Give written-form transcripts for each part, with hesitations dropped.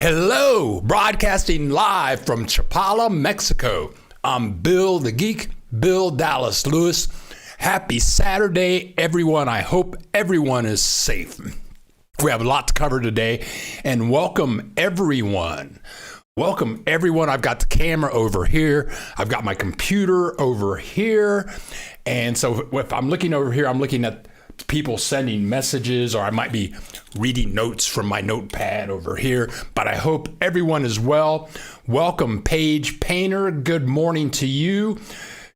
Hello, broadcasting live from Chapala, Mexico. I'm Bill the Geek, Bill Dallas Lewis. Happy Saturday, everyone. I hope everyone is safe. We have a lot to cover today, and welcome everyone. Welcome everyone. I've got the camera over here. I've got my computer over here. And so if I'm looking over here, I'm looking at people sending messages, or I might be reading notes from my notepad over here, but I hope everyone is well. Welcome, Paige Painter. Good morning to you.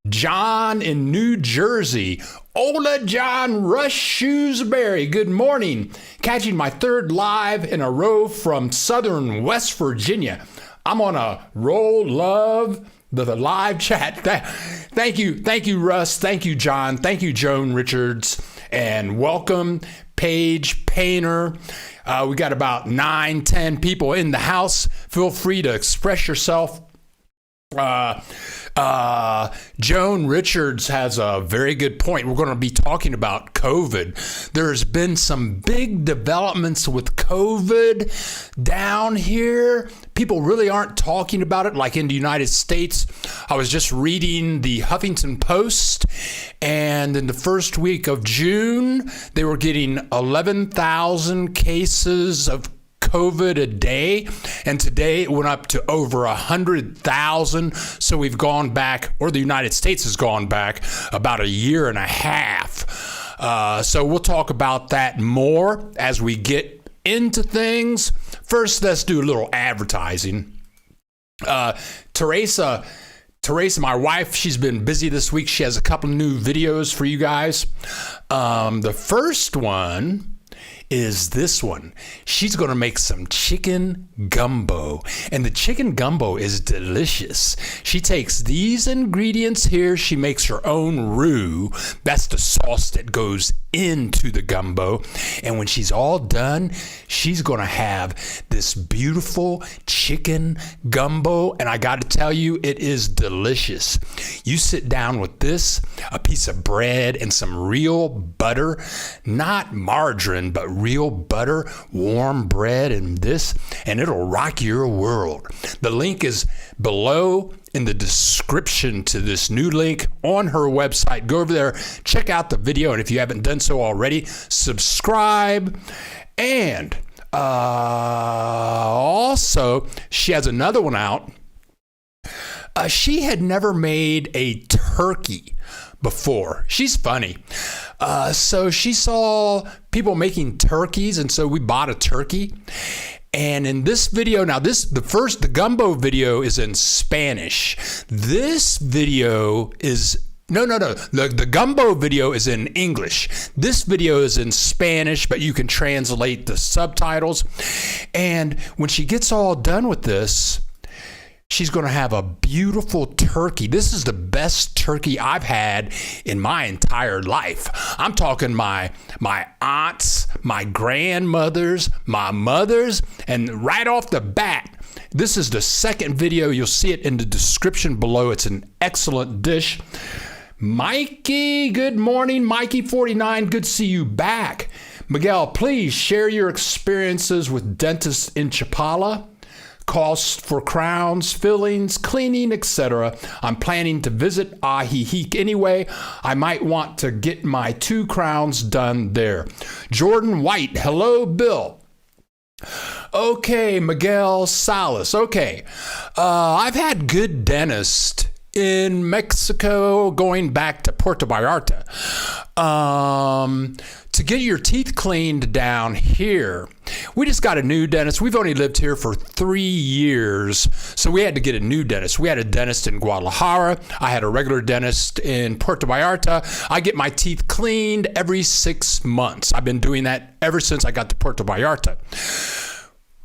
John in New Jersey. Ola John Rush Shrewsbury. Good morning. Catching my third live in a row from Southern West Virginia. I'm on a roll, love the live chat. Thank you, Russ. Thank you, John. Thank you, Joan Richards. And welcome, Paige Painter. We got about 9-10 people in the house. Feel free to express yourself. Joan Richards has a very good point. We're going to be talking about COVID. There's been some big developments with COVID down here. People really aren't talking about it like in the United States. I was just reading the Huffington Post, and in the first week of June, they were getting 11,000 cases of COVID a day, and today it went up to over 100,000. So we've gone back, or the United States has gone back about a year and a half. So we'll talk about that more as we get into things. First, let's do a little advertising. Teresa, my wife, she's been busy this week. She has a couple new videos for you guys. The first one is this one. She's going to make some chicken gumbo, and the chicken gumbo is delicious. She takes these ingredients here. She makes her own roux. That's the sauce that goes into the gumbo. And when she's all done, she's going to have this beautiful chicken gumbo. And I got to tell you, it is delicious. You sit down with this, a piece of bread, and some real butter, not margarine, but real butter, warm bread, and this, and it'll rock your world. The link is below in the description to this new link on her website. Go over there, check out the video, and if you haven't done so already, subscribe. And also, she has another one out. She had never made a turkey before. She's funny. So she saw people making turkeys, and so we bought a turkey. And in this video, now the gumbo video is in Spanish. This video is the gumbo video is in English. This video is in Spanish, but you can translate the subtitles. And when she gets all done with this, she's going to have a beautiful turkey. This is the best turkey I've had in my entire life. I'm talking my aunts, my grandmothers, my mothers, and right off the bat, this is the second video. You'll see it in the description below. It's an excellent dish. Mikey, good morning. Mikey49, good to see you back. Miguel, please share your experiences with dentists in Chapala. Costs for crowns, fillings, cleaning, etc. I'm planning to visit Ajijic anyway. I might want to get my 2 crowns done there. Jordan White, hello, Bill. Okay, Miguel Salas. Okay, I've had good dentists in Mexico going back to Puerto Vallarta. To get your teeth cleaned down here, we just got a new dentist. We've only lived here for 3 years, so we had to get a new dentist. We had a dentist in Guadalajara. I had a regular dentist in Puerto Vallarta. I get my teeth cleaned every 6 months. I've been doing that ever since I got to Puerto Vallarta.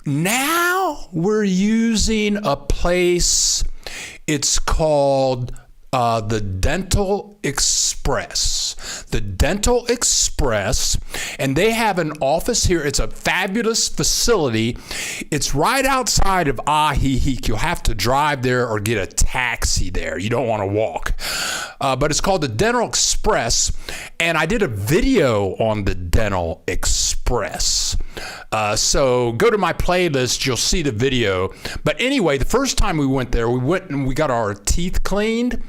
Now we're using a place, it's called the Dental Express. the Dental Express, and they have an office here. It's a fabulous facility. It's right outside of Ajijic. You'll have to drive there or get a taxi there. You don't want to walk. But it's called the Dental Express, and I did a video on the Dental Express. So go to my playlist, you'll see the video. But anyway, the first time we went there, we went and we got our teeth cleaned.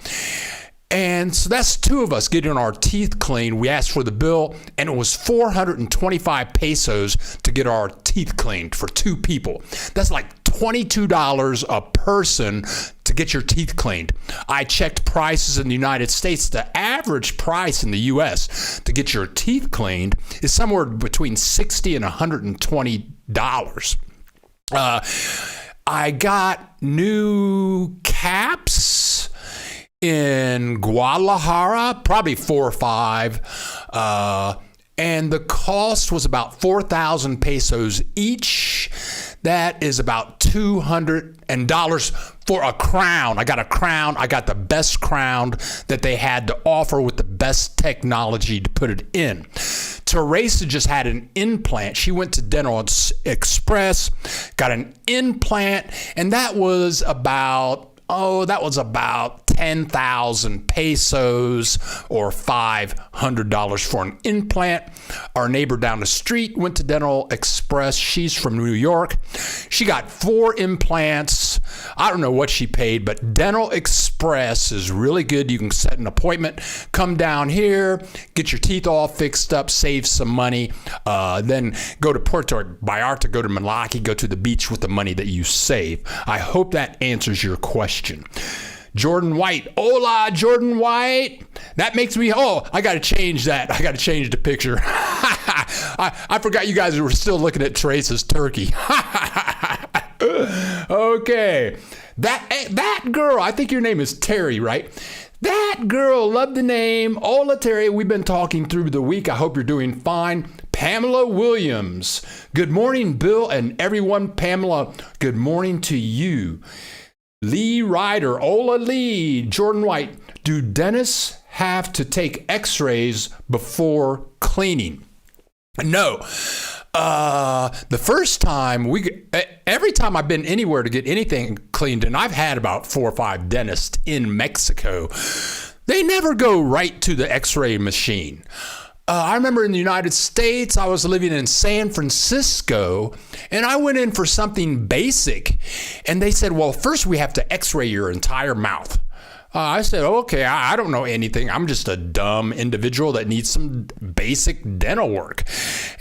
And so that's two of us getting our teeth cleaned. We asked for the bill, and it was 425 pesos to get our teeth cleaned for two people. That's like $22 a person to get your teeth cleaned. I checked prices in the United States. The average price in the U.S. to get your teeth cleaned is somewhere between $60 and $120. I got new caps in Guadalajara, probably 4 or 5, and the cost was about 4,000 pesos each. That is about $200 for a crown. I got a crown. I got the best crown that they had to offer with the best technology to put it in. Teresa just had an implant. She went to Dental Express, got an implant, and that was about 10,000 pesos or $500 for an implant. Our neighbor down the street went to Dental Express. She's from New York. She got 4 implants. I don't know what she paid, but Dental Express is really good. You can set an appointment, come down here, get your teeth all fixed up, save some money, then go to Puerto Vallarta, go to Malaki, go to the beach with the money that you save. I hope that answers your question. Jordan White. Hola, Jordan White. That makes me, I got to change that. I got to change the picture. I forgot you guys were still looking at Teresa's turkey. Okay. That girl, I think your name is Terry, right? That girl, love the name. Hola, Terry. We've been talking through the week. I hope you're doing fine. Pamela Williams. Good morning, Bill and everyone. Pamela, good morning to you. Lee Ryder, Ola Lee, Jordan White. Do dentists have to take x-rays before cleaning? No. The first time every time I've been anywhere to get anything cleaned, and I've had about 4 or 5 dentists in Mexico, they never go right to the x-ray machine. I remember in the United States, I was living in San Francisco, and I went in for something basic, and they said, well, first we have to x-ray your entire mouth. I said, okay, I don't know anything. I'm just a dumb individual that needs some basic dental work.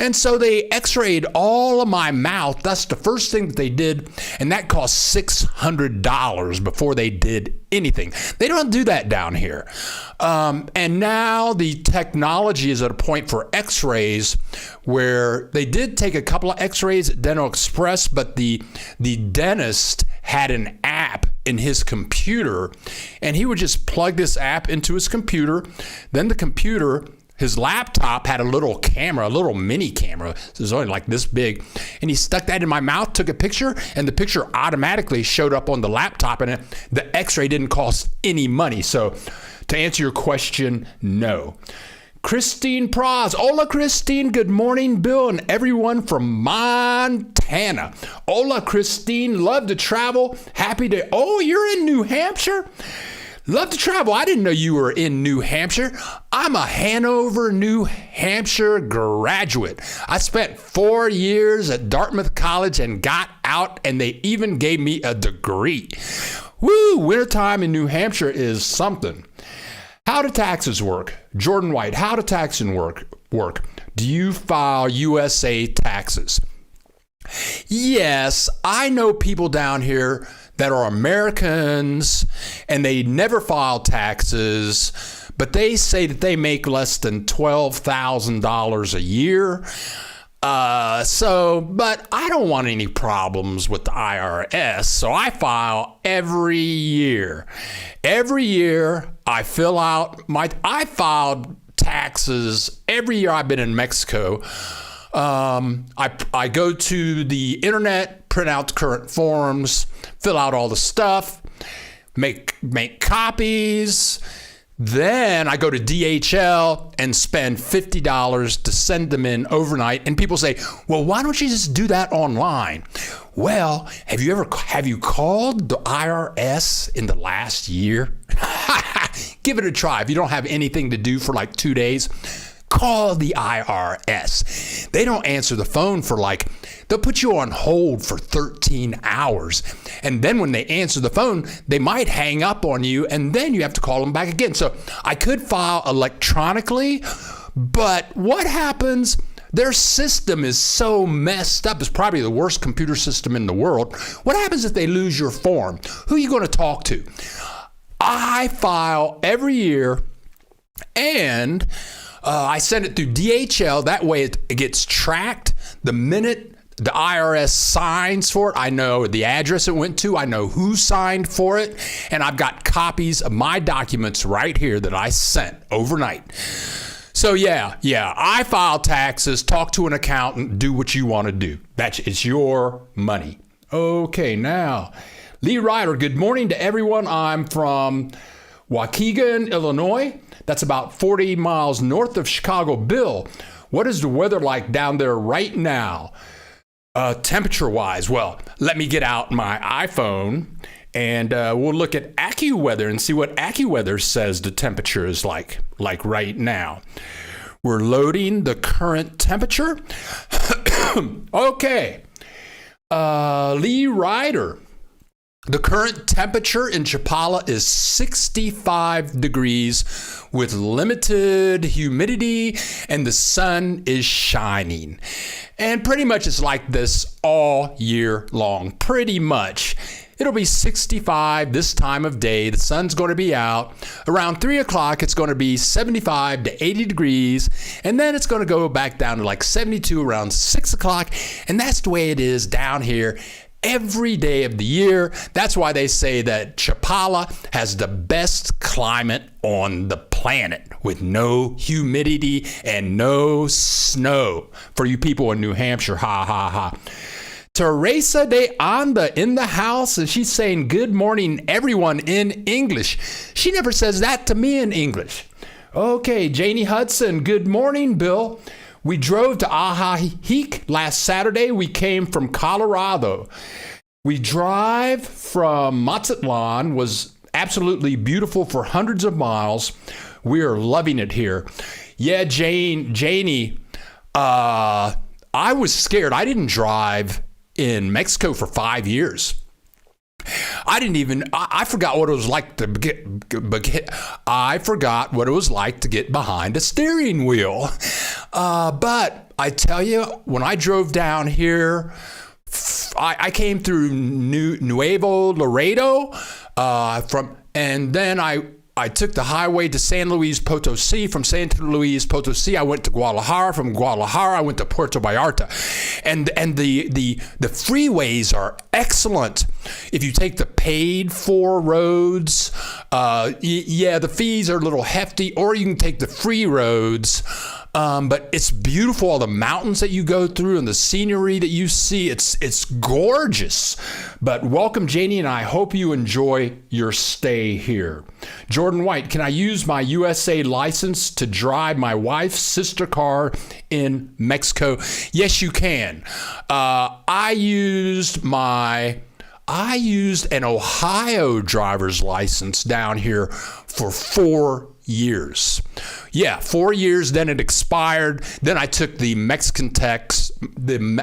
And so they x-rayed all of my mouth. That's the first thing that they did, and that cost $600 before they did anything. They don't do that down here. And now the technology is at a point for x-rays where they did take a couple of x-rays at Dental Express, but the dentist had an app in his computer, and he would just plug this app into his computer. Then the computer, his laptop had a little camera, a little mini camera. It was only like this big. And he stuck that in my mouth, took a picture, and the picture automatically showed up on the laptop, and the x-ray didn't cost any money. So to answer your question, no. Christine Praz. Hola, Christine. Good morning, Bill and everyone from Montana. Hola, Christine. Love to travel. Happy to... Oh, you're in New Hampshire? Love to travel. I didn't know you were in New Hampshire. I'm a Hanover, New Hampshire graduate. I spent 4 years at Dartmouth College and got out, and they even gave me a degree. Woo! Wintertime in New Hampshire is something. How do taxes work? Jordan White, how do taxes work? Do you file USA taxes? Yes, I know people down here that are Americans and they never file taxes, but they say that they make less than $12,000 a year. But I don't want any problems with the IRS, so I file every year. Every year I filed taxes every year I've been in Mexico. I go to the internet, print out the current forms, fill out all the stuff, make copies, Then I go to DHL and spend $50 to send them in overnight. And people say, well, why don't you just do that online? Well, have you called the IRS in the last year? Give it a try. If you don't have anything to do for like 2 days, call the IRS. They don't answer the phone for they'll put you on hold for 13 hours. And then when they answer the phone, they might hang up on you, and then you have to call them back again. So I could file electronically, but what happens? Their system is so messed up. It's probably the worst computer system in the world. What happens if they lose your form? Who are you going to talk to? I file every year, and I send it through DHL. That way it gets tracked. The minute the IRS signs for it, I know the address it went to. I know who signed for it. And I've got copies of my documents right here that I sent overnight. So yeah, I file taxes, talk to an accountant, do what you want to do. It's your money. Okay, now, Lee Ryder, good morning to everyone. I'm from Waukegan, Illinois. That's about 40 miles north of Chicago. Bill, what is the weather like down there right now? Temperature-wise, well, let me get out my iPhone and we'll look at AccuWeather and see what AccuWeather says the temperature is like right now. We're loading the current temperature. Okay. Lee Ryder. The current temperature in Chapala is 65 degrees with limited humidity, and the sun is shining. And pretty much it's like this all year long. Pretty much. It'll be 65 this time of day. The sun's going to be out. Around 3 o'clock, it's going to be 75 to 80 degrees. And then it's going to go back down to like 72 around 6 o'clock. And that's the way it is down here every day of the year. That's why they say that Chapala has the best climate on the planet with no humidity and no snow. For you people in New Hampshire, ha, ha, ha. Teresa de Anda in the house, and she's saying good morning, everyone, in English. She never says that to me in English. Okay, Janie Hudson, good morning, Bill. We drove to Ahaheek last Saturday. We came from Colorado. We drive from Mazatlan, was absolutely beautiful for hundreds of miles. We are loving it here. Yeah, Janie, I was scared. I didn't drive in Mexico for 5 years. I forgot what it was like to get behind a steering wheel. But I tell you, when I drove down here, I came through Nuevo Laredo, and then I took the highway to San Luis Potosi. From San Luis Potosi, I went to Guadalajara. From Guadalajara, I went to Puerto Vallarta. And the freeways are excellent. If you take the paid for roads, the fees are a little hefty, or you can take the free roads. But it's beautiful, all the mountains that you go through and the scenery that you see. It's gorgeous. But welcome, Janie, and I hope you enjoy your stay here. Jordan White, can I use my USA license to drive my wife's sister car in Mexico? Yes, you can. I used an Ohio driver's license down here for 4 years. Yeah, 4 years, then it expired. Then I took the Mexican test. Then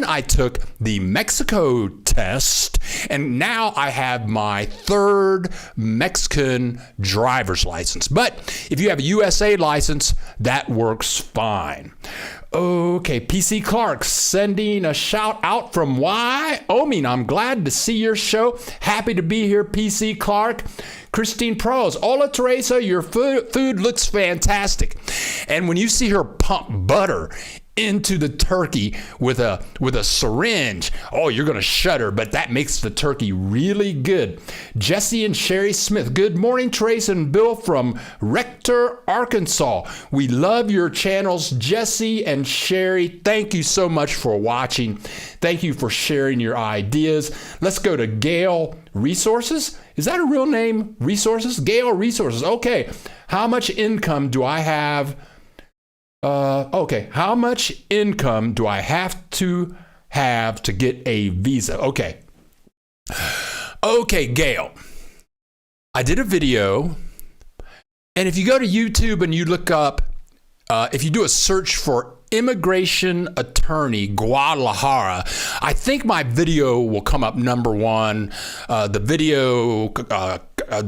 I took the Mexico test, and now I have my third Mexican driver's license. But if you have a USA license, that works fine. Okay, PC Clark sending a shout out from Wyoming. I'm glad to see your show. Happy to be here, PC Clark. Christine Prose, hola Teresa, your food looks fantastic. And when you see her pump butter into the turkey with a syringe, oh, you're going to shudder, but that makes the turkey really good. Jesse and Sherry Smith, good morning, Teresa and Bill from Rector, Arkansas. We love your channels, Jesse and Sherry. Thank you so much for watching. Thank you for sharing your ideas. Let's go to Gail Resources? Is that a real name? Resources? Gail Resources. Okay. How much income do I have? Okay. How much income do I have to get a visa? Okay. Okay, Gail. I did a video, and if you go to YouTube and you look up, if you do a search for immigration attorney Guadalajara, I think my video will come up number one. The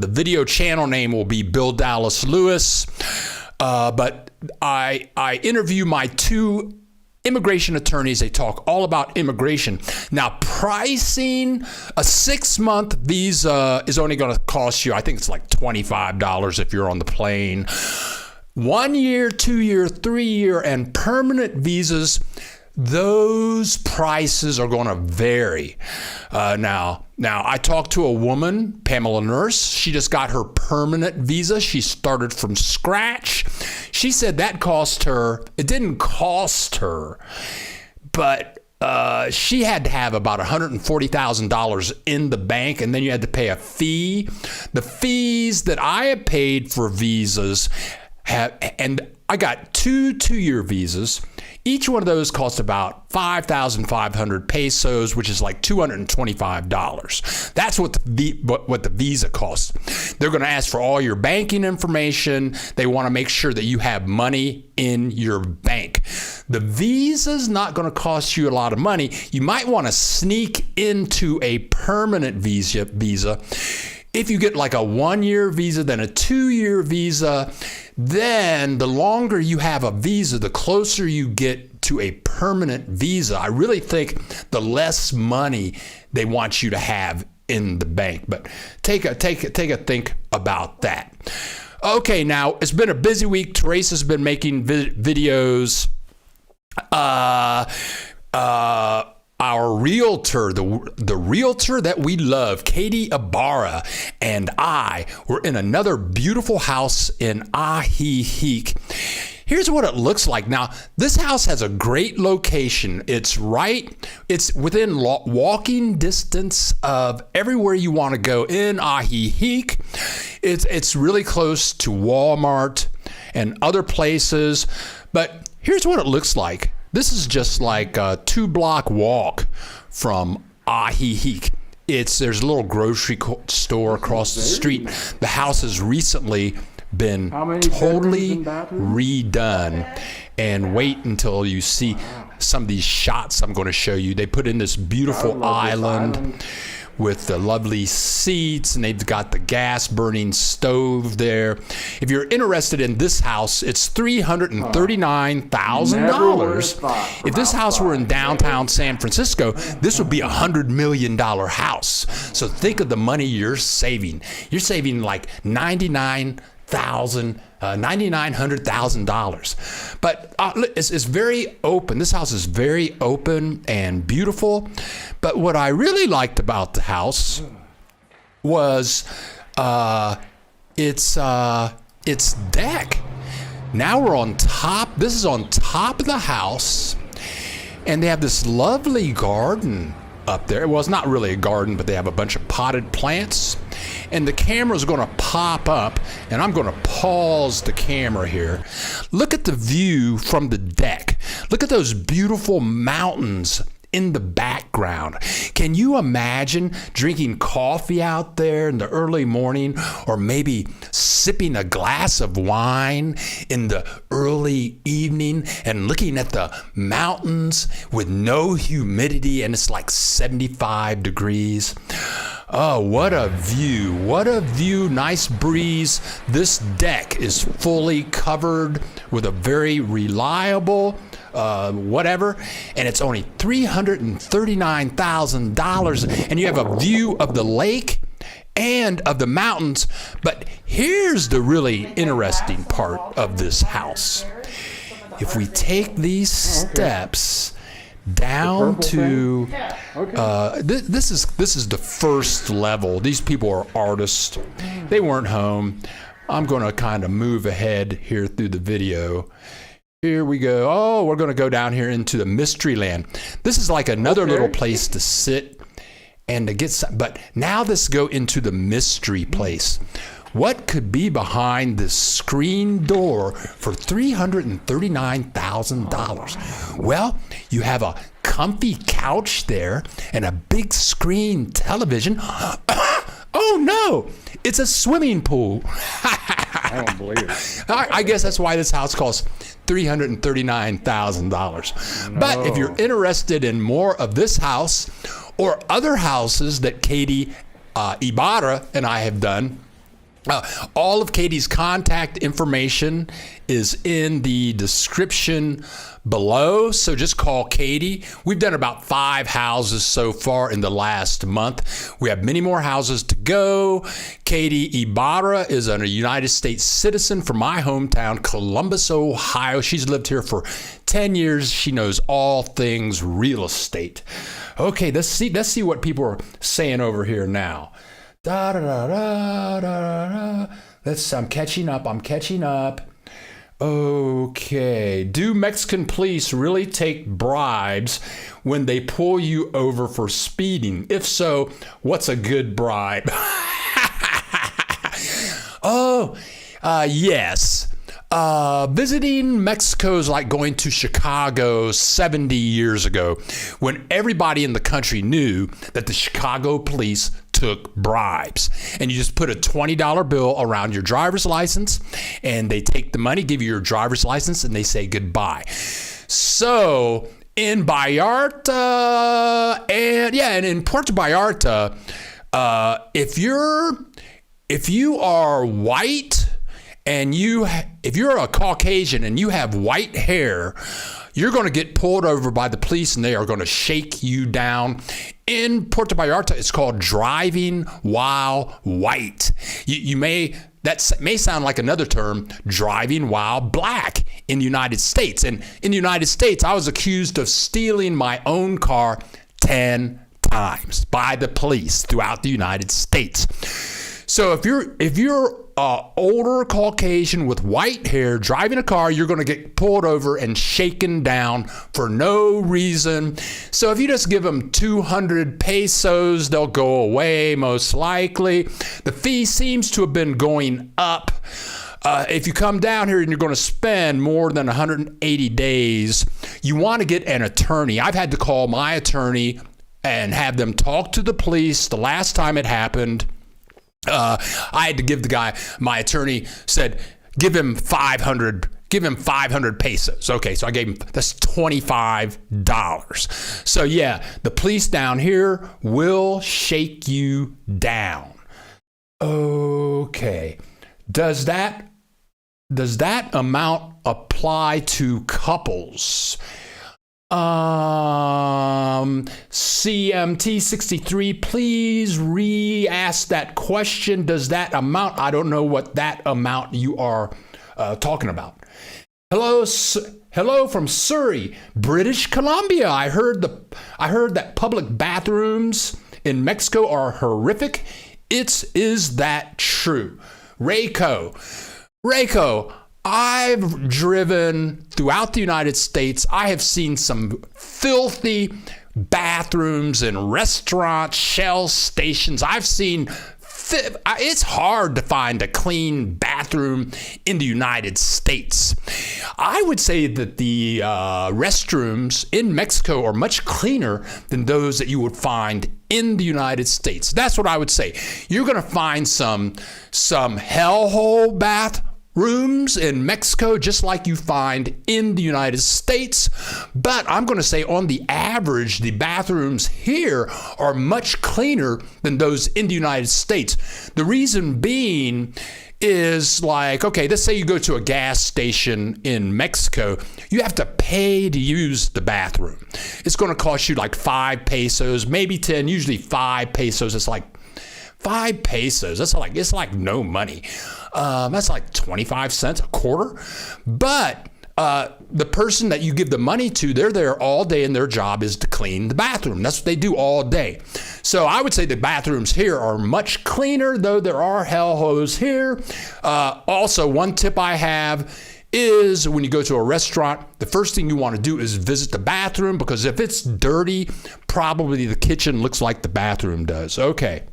video channel name will be Bill Dallas Lewis. But I interview my two immigration attorneys. They talk all about immigration. Now, pricing, a 6-month visa is only going to cost you, I think it's like $25 if you're on the plane. 1 year, 2 year, 3 year, and permanent visas, those prices are going to vary. Now, I talked to a woman, Pamela Nurse. She just got her permanent visa. She started from scratch. She said that cost her, it didn't cost her, but she had to have about $140,000 in the bank, and then you had to pay a fee. The fees that I have paid for visas and I got two-year visas. Each one of those cost about 5,500 pesos, which is like $225. That's what the visa costs. They're going to ask for all your banking information. They want to make sure that you have money in your bank. The visa's not going to cost you a lot of money. You might want to sneak into a permanent visa. If you get like a 1-year visa, then a 2-year visa, then the longer you have a visa, the closer you get to a permanent visa. I really think the less money they want you to have in the bank. But take a think about that. Okay, now it's been a busy week. Teresa's been making videos. Our realtor, the realtor that we love, Katie Ibarra, and I were in another beautiful house in Ajijic. Here's what it looks like. Now, this house has a great location. It's within walking distance of everywhere you want to go in Ajijic. It's really close to Walmart and other places. But here's what it looks like. This is just like a 2-block walk from Ajijic. There's a little grocery store across the street. The house has recently been totally redone. And wait until you see some of these shots I'm going to show you. They put in this beautiful island with the lovely seats, and they've got the gas burning stove there. If you're interested in this house, it's $339,000. If this house were in downtown San Francisco, this would be a $100 million house. So think of the money you're saving. You're saving like $900,000. But it's very open. This house is very open and beautiful. But what I really liked about the house was its deck. Now we're on top. This is on top of the house, and they have this lovely garden up there. Well, it's not really a garden, but they have a bunch of potted plants. And the camera's going to pop up, and I'm going to pause the camera here. Look at the view from the deck. Look at those beautiful mountains in the background. Can you imagine drinking coffee out there in the early morning, or maybe sipping a glass of wine in the early evening and looking at the mountains with no humidity, and it's like 75 degrees? Oh, what a view. What a view. Nice breeze. This deck is fully covered with a very reliable whatever, and it's only $339,000, and you have a view of the lake and of the mountains. But here's the really interesting part of this house. If we take these steps down to this is the first level. These people are artists. They weren't home. I'm going to kind of move ahead here through the video. Here we go. Oh, we're going to go down here into the mystery land. This is like another little place to sit and to get some, but now let's go into the mystery place. What could be behind this screen door for $339,000? Well, you have a comfy couch there and a big screen television. Oh no, it's a swimming pool. I don't believe it. I guess that's why this house costs $339,000. No. But if you're interested in more of this house or other houses that Katie Ibarra and I have done, all of Katie's contact information is in the description below, so just call Katie. We've done about 5 houses so far in the last month. We have many more houses to go. Katie Ibarra is a United States citizen from my hometown, Columbus, Ohio. She's lived here for 10 years. She knows all things real estate. Okay, let's see what people are saying over here now. Da, da, da, da, da, da. I'm catching up. Okay. Do Mexican police really take bribes when they pull you over for speeding? If so, what's a good bribe? Yes. Visiting Mexico is like going to Chicago 70 years ago when everybody in the country knew that the Chicago police took bribes. And you just put a $20 bill around your driver's license and they take the money, give you your driver's license, and they say goodbye. So in Vallarta and in Puerto Vallarta, if you are white and if you're a Caucasian and you have white hair, you're going to get pulled over by the police and they are going to shake you down. In Puerto Vallarta, it's called driving while white. That may sound like another term, driving while black in the United States. And in the United States, I was accused of stealing my own car 10 times by the police throughout the United States. So if you're older Caucasian with white hair driving a car, you're going to get pulled over and shaken down for no reason. So if you just give them 200 pesos, they'll go away most likely. The fee seems to have been going up. If you come down here and you're going to spend more than 180 days, you want to get an attorney. I've had to call my attorney and have them talk to the police. The last time it happened, I had to give the guy, my attorney said, give him 500 pesos. Okay, so I gave him, that's $25. So yeah, the police down here will shake you down. Okay. Does that amount apply to couples? CMT63, please re-ask that question. Does that amount? I don't know what that amount you are talking about. Hello from Surrey, British Columbia. I heard that public bathrooms in Mexico are horrific. Is that true? Rayco, I've driven throughout the United States. I have seen some filthy bathrooms in restaurants, Shell stations. I've seen, it's hard to find a clean bathroom in the United States. I would say that the restrooms in Mexico are much cleaner than those that you would find in the United States. That's what I would say. You're going to find some hellhole bathrooms in Mexico, just like you find in the United States. But I'm going to say on the average, the bathrooms here are much cleaner than those in the United States. The reason being is like, okay, let's say you go to a gas station in Mexico, you have to pay to use the bathroom. It's going to cost you like 5 pesos, maybe 10, usually 5 pesos. It's like 5 pesos. It's like no money. That's like 25 cents, a quarter. But the person that you give the money to, they're there all day and their job is to clean the bathroom. That's what they do all day. So I would say the bathrooms here are much cleaner, though there are hellholes here. Also, one tip I have is when you go to a restaurant, the first thing you want to do is visit the bathroom, because if it's dirty, probably the kitchen looks like the bathroom does. Okay.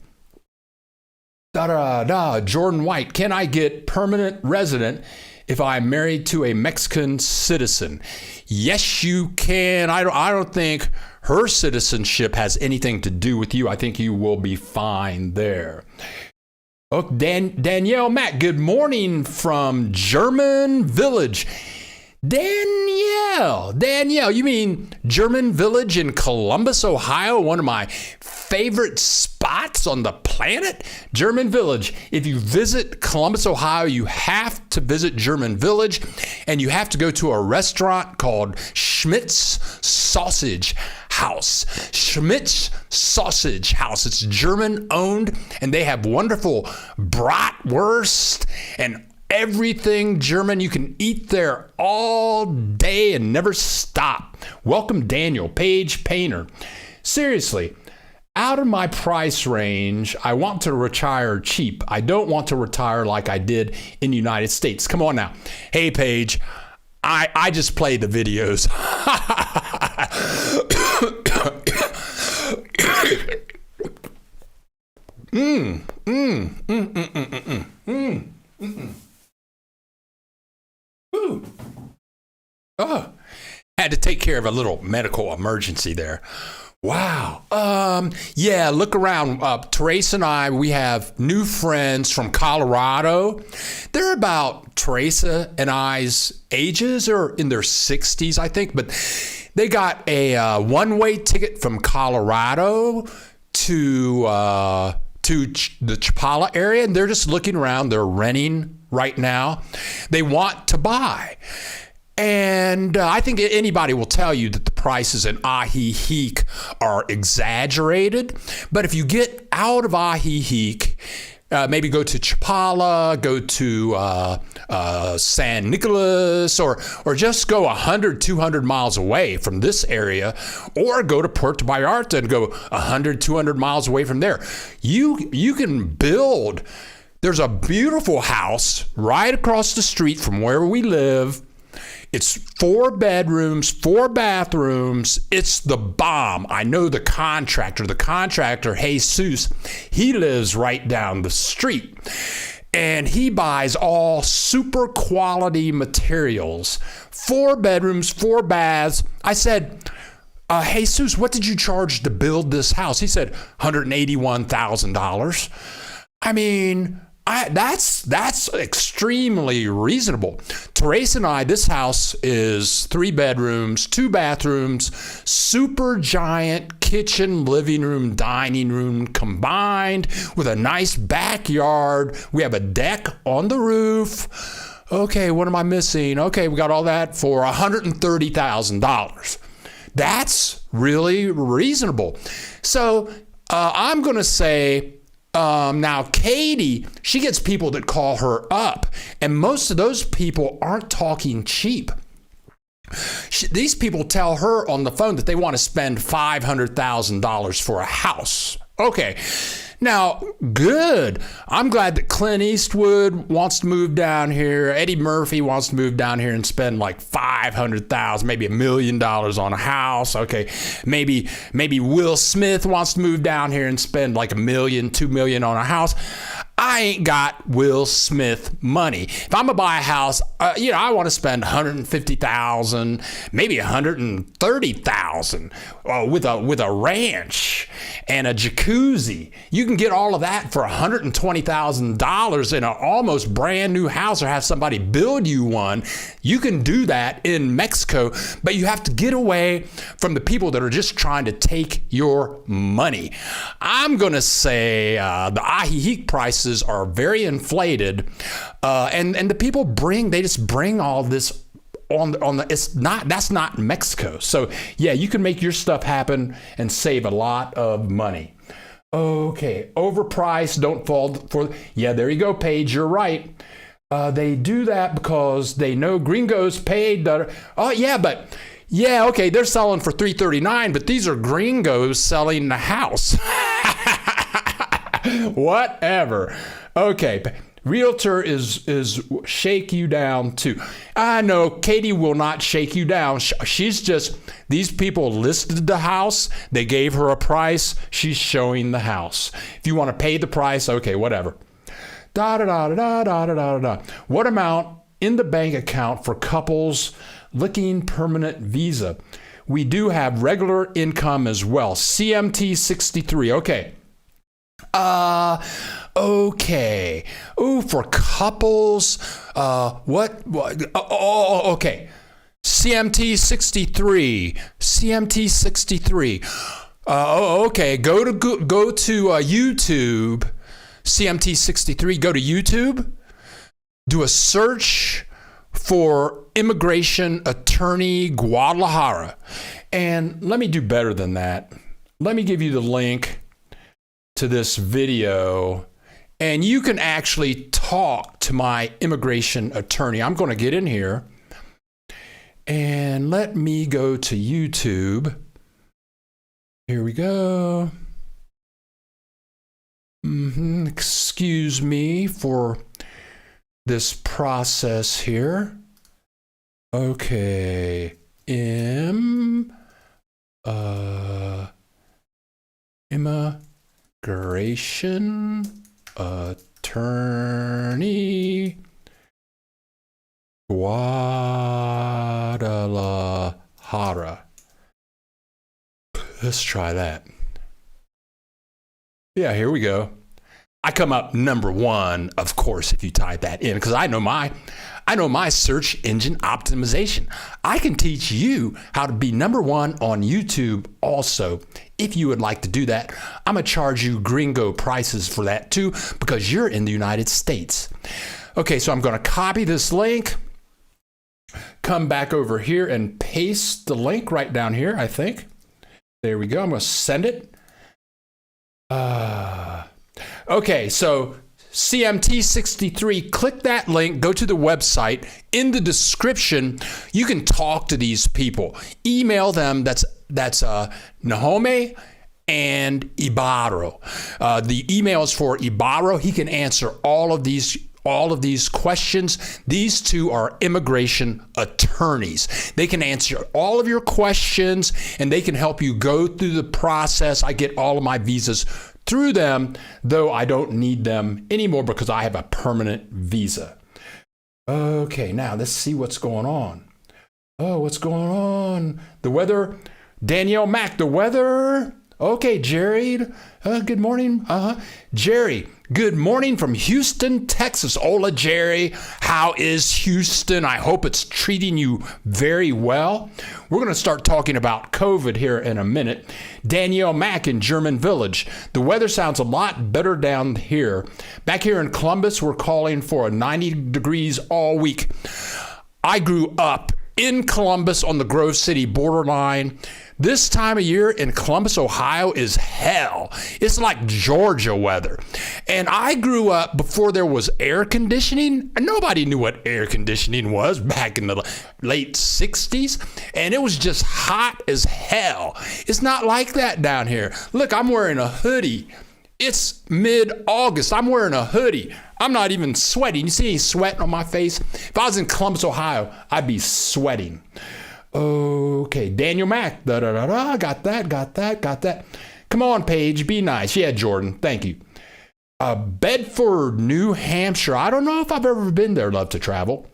Jordan White, can I get permanent resident if I'm married to a Mexican citizen? Yes, you can. I don't think her citizenship has anything to do with you. I think you will be fine there. Oh, Danielle Mack, good morning from German Village. Danielle, you mean German Village in Columbus, Ohio, one of my favorite spots on the planet? German Village. If you visit Columbus, Ohio, you have to visit German Village, and you have to go to a restaurant called Schmidt's Sausage House. Schmidt's Sausage House. It's German owned, and they have wonderful bratwurst and everything German. You can eat there all day and never stop. Welcome, Daniel, Paige Painter. Seriously, out of my price range, I want to retire cheap. I don't want to retire like I did in the United States. Come on now. Hey, Paige, I just play the videos. Ooh. Oh, had to take care of a little medical emergency there. Wow. Yeah, look around. Teresa and I, we have new friends from Colorado. They're about Teresa and I's ages, or in their 60s, I think. But they got a one-way ticket from Colorado to the Chapala area, and they're just looking around. They're renting right now. They want to buy. And I think anybody will tell you that the prices in Ajijic are exaggerated. But if you get out of Ajijic, maybe go to Chapala, go to San Nicolas, or just go 100, 200 miles away from this area, or go to Puerto Vallarta and go 100, 200 miles away from there. You can build. There's a beautiful house right across the street from where we live. It's 4 bedrooms, 4 bathrooms. It's the bomb. I know the contractor. The contractor, Jesus, he lives right down the street. And he buys all super quality materials. 4 bedrooms, 4 baths. I said, Jesus, what did you charge to build this house? He said, $181,000. I mean, that's extremely reasonable. Teresa and I, this house is 3 bedrooms, 2 bathrooms, super giant kitchen, living room, dining room combined with a nice backyard. We have a deck on the roof. Okay, what am I missing? Okay, we got all that for $130,000. That's really reasonable. So I'm going to say, now, Katie, she gets people that call her up, and most of those people aren't talking cheap. These people tell her on the phone that they want to spend $500,000 for a house. Okay. Now, good. I'm glad that Clint Eastwood wants to move down here. Eddie Murphy wants to move down here and spend like $500,000, maybe $1 million on a house. Okay, maybe Will Smith wants to move down here and spend like $1 million, $2 million on a house. I ain't got Will Smith money. If I'm gonna buy a house, I want to spend $150,000, maybe $130,000 with a ranch and a jacuzzi. You can get all of that for $120,000 in an almost brand new house, or have somebody build you one. You can do that in Mexico, but you have to get away from the people that are just trying to take your money. I'm gonna say the Ajijic prices are very inflated, and the people just bring all this on the that's not Mexico. So yeah, you can make your stuff happen and save a lot of money. Okay, overpriced, don't fall for. Yeah, there you go, Paige. You're right. They do that because they know gringos paid. Okay, they're selling for $339, but these are gringos selling the house. Whatever. Okay, Realtor is shake you down too. I know Katie will not shake you down. She's just, these people listed the house. They gave her a price. She's showing the house. If you want to pay the price, okay, whatever. Da da da da da da da da. What amount in the bank account for couples looking permanent visa? We do have regular income as well. CMT 63. Okay. Okay. Ooh, for couples, what? Okay. CMT 63. CMT 63. Okay. Go to YouTube. CMT 63. Go to YouTube. Do a search for immigration attorney Guadalajara. And let me do better than that. Let me give you the link to this video, and you can actually talk to my immigration attorney. I'm going to get in here and let me go to YouTube. Here we go. Excuse me for this process here. Okay. Immigration attorney Guadalajara. Let's try that. Yeah, here we go. I come up number one, of course, if you type that in, because I know my search engine optimization. I can teach you how to be number one on YouTube also. If you would like to do that, I'm going to charge you gringo prices for that too, because you're in the United States. Okay, so I'm going to copy this link, come back over here and paste the link right down here, I think. There we go. I'm going to send it. Okay, so CMT 63, click that link, go to the website. In the description, you can talk to these people. Email them. That's Nahome and Ibarro. The email is for Ibarro. He can answer all of these questions. These two are immigration attorneys. They can answer all of your questions and they can help you go through the process. I get all of my visas through them, though I don't need them anymore because I have a permanent visa. Okay, now let's see what's going on. Oh, what's going on? The weather. Danielle Mack, the weather. Okay, Jerry. Good morning. Jerry, good morning from Houston, Texas. Hola, Jerry. How is Houston? I hope it's treating you very well. We're going to start talking about COVID here in a minute. Danielle Mack in German Village. The weather sounds a lot better down here. Back here in Columbus, we're calling for 90 degrees all week. I grew up in Columbus on the Grove City borderline. This time of year in Columbus, Ohio is hell. It's like Georgia weather. And I grew up before there was air conditioning. Nobody knew what air conditioning was back in the late 60s. And it was just hot as hell. It's not like that down here. Look, I'm wearing a hoodie. It's mid-August. I'm wearing a hoodie. I'm not even sweating. You see any sweat on my face? If I was in Columbus, Ohio, I'd be sweating. Okay, Daniel Mack. Got that. Come on, Paige. Be nice. Yeah, Jordan. Thank you. Bedford, New Hampshire. I don't know if I've ever been there. Love to travel.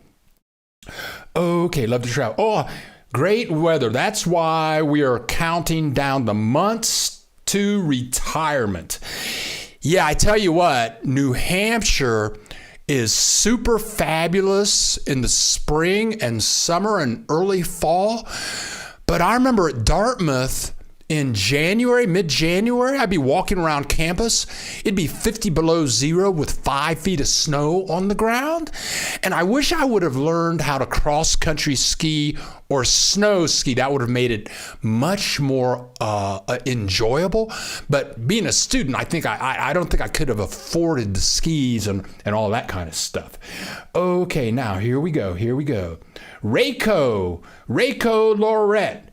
Okay, love to travel. Oh, great weather. That's why we are counting down the months to retirement. Yeah, I tell you what, New Hampshire is super fabulous in the spring and summer and early fall. But I remember at Dartmouth in January, mid-January, I'd be walking around campus. It'd be 50 below zero with 5 feet of snow on the ground. And I wish I would have learned how to cross-country ski or snow ski. That would have made it much more enjoyable. But being a student, I don't think I could have afforded the skis and all that kind of stuff. Okay, now here we go. Rayco Lorette.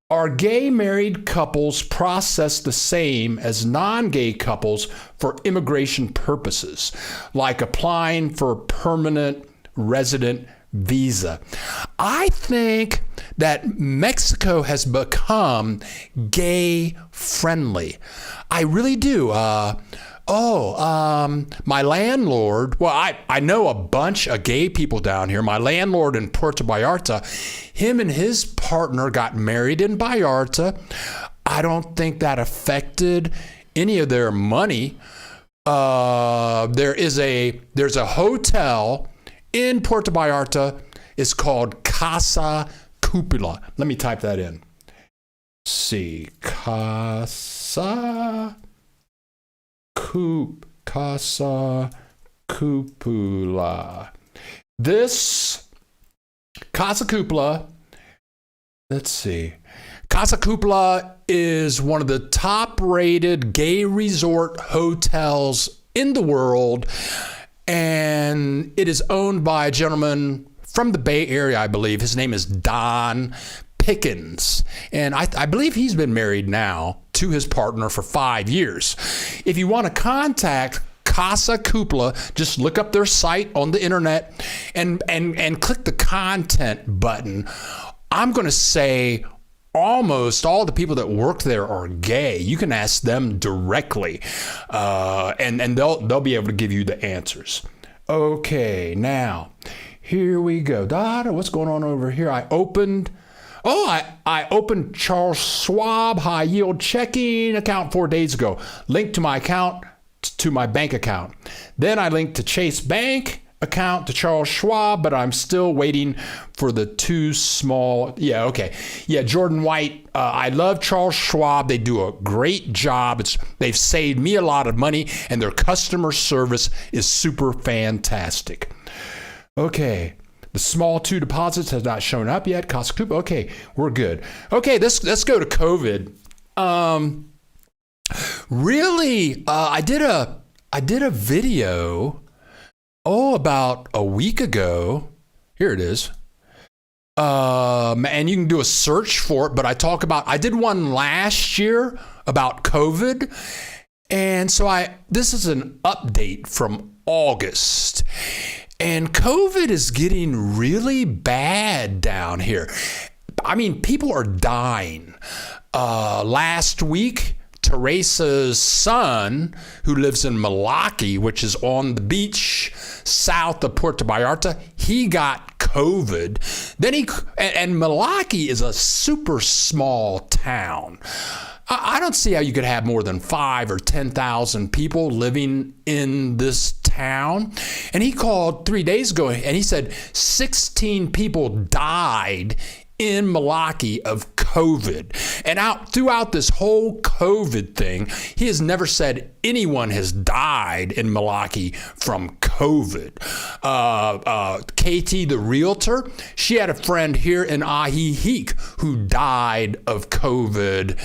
Are gay married couples processed the same as non-gay couples for immigration purposes, like applying for permanent resident visa? I think that Mexico has become gay friendly. I really do. My landlord, well, I know a bunch of gay people down here. My landlord in Puerto Vallarta, him and his partner got married in Vallarta. I don't think that affected any of their money. There's a hotel in Puerto Vallarta. It's called Casa Cupula. Let me type that in. See, Casa Cupula. This Casa Cupula, let's see. Casa Cupula is one of the top-rated gay resort hotels in the world, and it is owned by a gentleman from the Bay Area, I believe. His name is Don Pickens, and I believe he's been married now to his partner for 5 years. If you want to contact Casa Cupula, just look up their site on the internet and click the content button. I'm going to say almost all the people that work there are gay. You can ask them directly, and they'll be able to give you the answers. Okay, now here we go. Dada, what's going on over here? I opened Charles Schwab high yield checking account 4 days ago. Linked to my account to my bank account. Then I linked to Chase Bank account to Charles Schwab, but I'm still waiting for the too small. Yeah, okay. Yeah, Jordan White. I love Charles Schwab. They do a great job. They've saved me a lot of money, and their customer service is super fantastic. Okay. The small 2 deposits has not shown up yet. Casa Cupula. Okay, we're good. Okay, let's go to COVID. Really, I did a video about a week ago. Here it is. And you can do a search for it, but I did one last year about COVID. And so this is an update from August. And COVID is getting really bad down here. I mean, people are dying. Last week, Teresa's son, who lives in Malaki, which is on the beach south of Puerto Vallarta, he got COVID. And Malaki is a super small town. I don't see how you could have more than 5,000 or 10,000 people living in this town. And he called 3 days ago and he said 16 people died in Malaki of COVID. And throughout this whole COVID thing, he has never said anyone has died in Malaki from COVID. Katie, the realtor, she had a friend here in Ajijic who died of COVID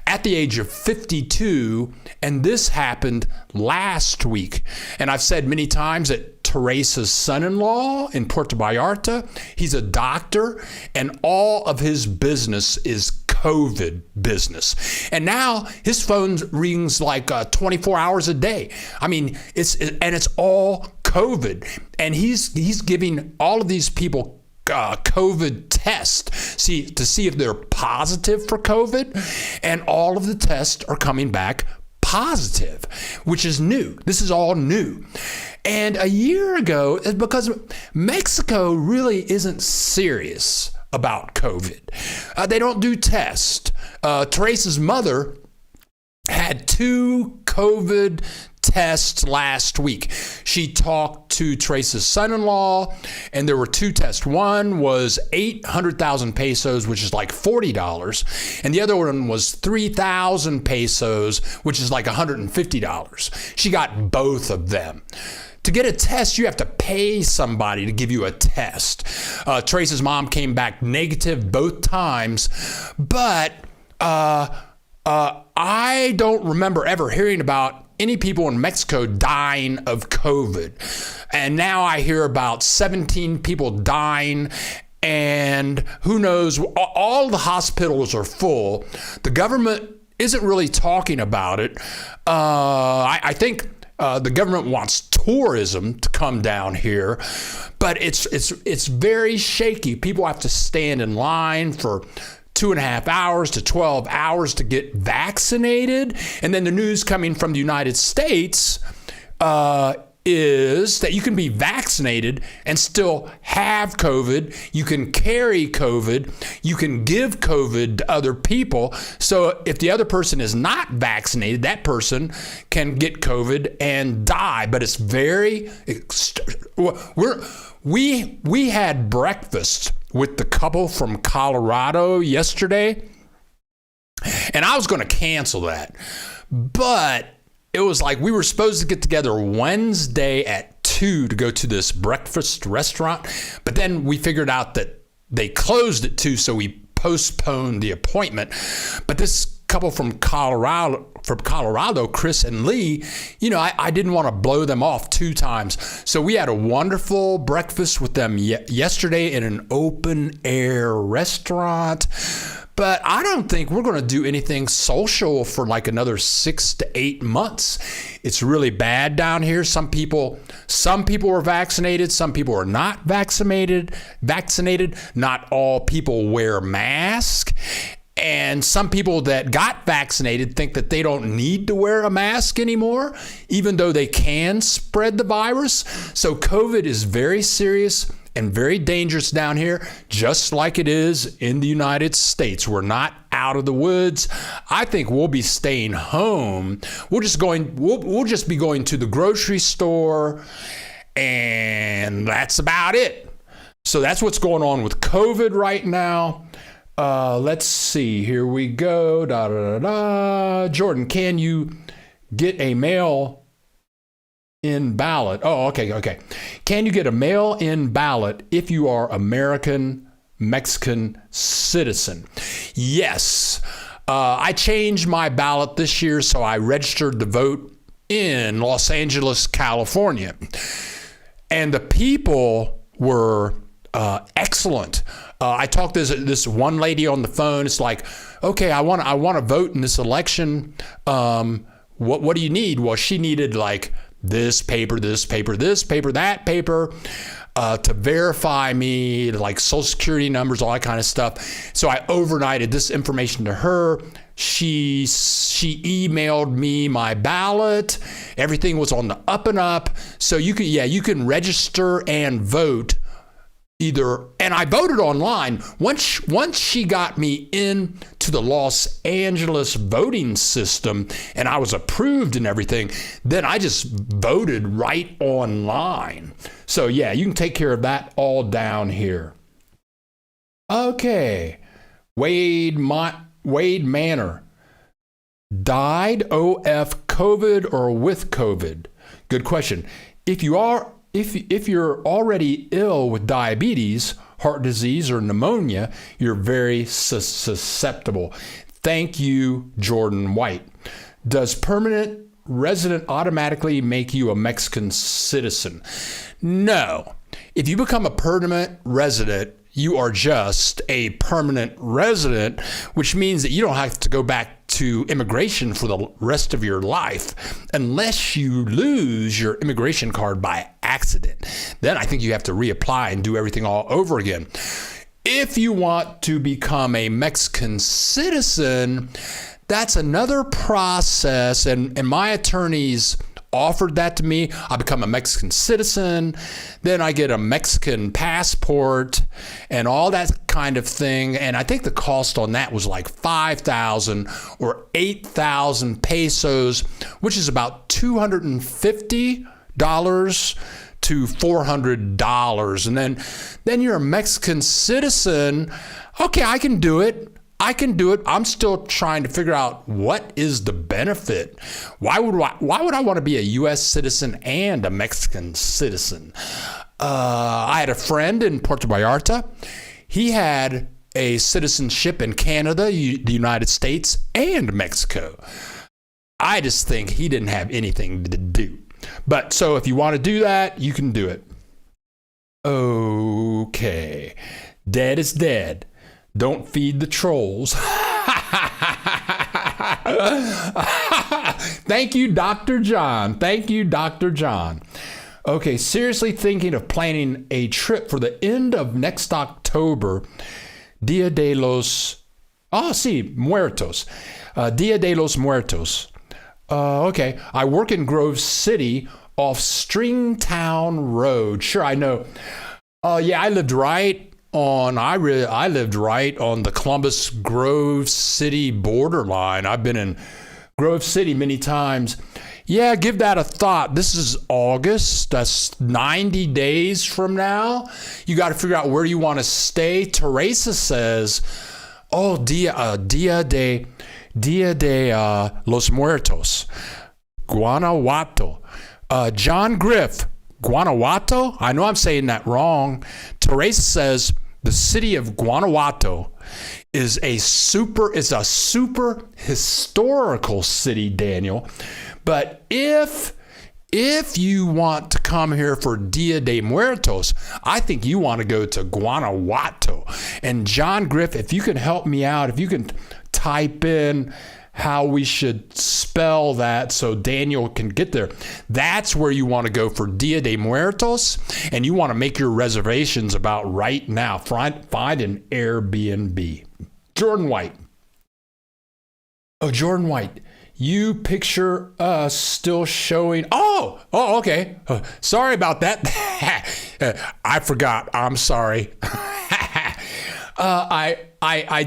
at the age of 52, and this happened last week. And I've said many times that Teresa's son-in-law in Puerto Vallarta, he's a doctor, and all of his business is COVID business. And now his phone rings like 24 hours a day. I mean, it's all COVID. And he's giving all of these people COVID test to see if they're positive for COVID, and all of the tests are coming back positive, which is new. This is all new. And a year ago, because Mexico really isn't serious about COVID. They don't do tests. Teresa's mother had 2 COVID tests last week. She talked to Teresa's son-in-law, and there were 2 tests. One was 800,000 pesos, which is like $40, and the other one was 3,000 pesos, which is like $150. She got both of them. To get a test, you have to pay somebody to give you a test. Teresa's mom came back negative both times, but I don't remember ever hearing about any people in Mexico dying of COVID. And now I hear about 17 people dying And who knows, all the hospitals are full. The government isn't really talking about it. I think the government wants tourism to come down here, but it's very shaky. People have to stand in line for 2.5 hours to 12 hours to get vaccinated. And then the news coming from the United States is that you can be vaccinated and still have COVID. You can carry COVID. You can give COVID to other people. So if the other person is not vaccinated, that person can get COVID and die. But it's we had breakfast with the couple from Colorado yesterday, and I was going to cancel that, but it was like we were supposed to get together Wednesday at 2 to go to this breakfast restaurant, but then we figured out that they closed at 2, so we postponed the appointment. But this couple from Colorado, Chris and Lee, I didn't want to blow them off 2 times. So we had a wonderful breakfast with them yesterday in an open air restaurant. But I don't think we're going to do anything social for like another 6 to 8 months. It's really bad down here. Some people are vaccinated. Some people are not vaccinated. Not all people wear masks. And some people that got vaccinated think that they don't need to wear a mask anymore, even though they can spread the virus. So COVID is very serious and very dangerous down here, just like it is in the United States. We're not out of the woods. I think we'll be staying home. We'll just be going to the grocery store, and that's about it. So that's what's going on with COVID right now. Let's see. Here we go. Jordan, can you get a mail-in ballot? Oh, okay. Can you get a mail-in ballot if you are American Mexican citizen? Yes. I changed my ballot this year, so I registered to vote in Los Angeles, California. And the people were excellent. I talked to this one lady on the phone. It's like, okay, I want to vote in this election. What do you need? Well, she needed like this paper, that paper to verify me, like Social Security numbers, all that kind of stuff. So I overnighted this information to her. She emailed me my ballot. Everything was on the up and up. So you can register and vote. And I voted online. Once she got me into the Los Angeles voting system and I was approved and everything, then I just voted right online. So yeah, you can take care of that all down here. Okay. Wade Manor. Died OF COVID or with COVID? Good question. If you're already ill with diabetes, heart disease, or pneumonia, you're very susceptible. Thank you, Jordan White. Does permanent resident automatically make you a Mexican citizen? No. If you become a permanent resident, you are just a permanent resident, which means that you don't have to go back to immigration for the rest of your life unless you lose your immigration card by accident. Then I think you have to reapply and do everything all over again. If you want to become a Mexican citizen, that's another process, and my attorneys offered that to me. I become a Mexican citizen, then I get a Mexican passport and all that kind of thing. And I think the cost on that was like 5,000 or 8,000 pesos, which is about $250 to $400. And then you're a Mexican citizen. Okay, I can do it. I'm still trying to figure out what is the benefit. Why would I want to be a U.S. citizen and a Mexican citizen? I had a friend in Puerto Vallarta. He had a citizenship in Canada, the United States, and Mexico. I just think he didn't have anything to do. But so if you want to do that, you can do it. Okay. Dead is dead. Don't feed the trolls. Thank you, Dr. John. Thank you, Dr. John. Okay, seriously thinking of planning a trip for the end of next October. Dia de los... Muertos. Dia de los Muertos. Okay, I work in Grove City off Stringtown Road. Sure, I know. Yeah, I lived right on the Columbus Grove City borderline. I've been in Grove City many times. Yeah, give that a thought. This is August. That's 90 days from now. You got to figure out where you want to stay. Teresa says, Dia de los Muertos, Guanajuato. John Griff, Guanajuato? I know I'm saying that wrong. Teresa says the city of Guanajuato is a super historical city, Daniel. But if you want to come here for Dia de Muertos, I think you want to go to Guanajuato. And John Griff, if you can help me out, if you can type in how we should spell that so Daniel can get there. That's where you want to go for Dia de Muertos, and you want to make your reservations about right now. Find an Airbnb. Jordan White. Oh, Jordan White. You picture us still showing. Oh, okay. Sorry about that. I forgot. I'm sorry. I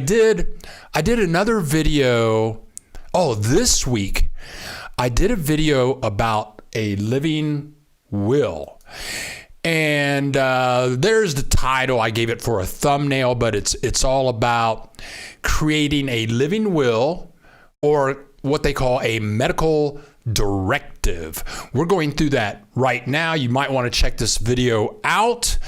did another video. This week I did a video about a living will. And there's the title. I gave it for a thumbnail, but it's all about creating a living will, or what they call a medical directive. We're going through that right now. You might want to check this video out.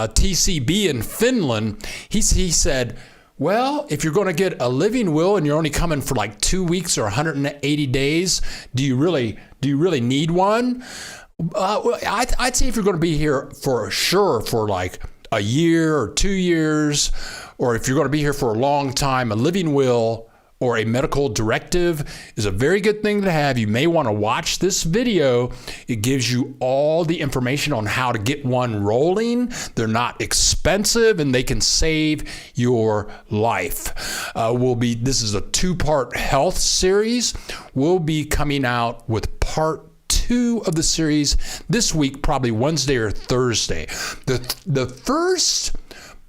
TCB in Finland, he said, well, if you're going to get a living will and you're only coming for like 2 weeks or 180 days, do you really need one? I'd say if you're going to be here for sure for like a year or 2 years, or if you're going to be here for a long time, a living will or a medical directive is a very good thing to have. You may want to watch this video. It gives you all the information on how to get one rolling. They're not expensive and they can save your life. This is a 2-part health series. We'll be coming out with part 2 of the series this week, probably Wednesday or Thursday. The first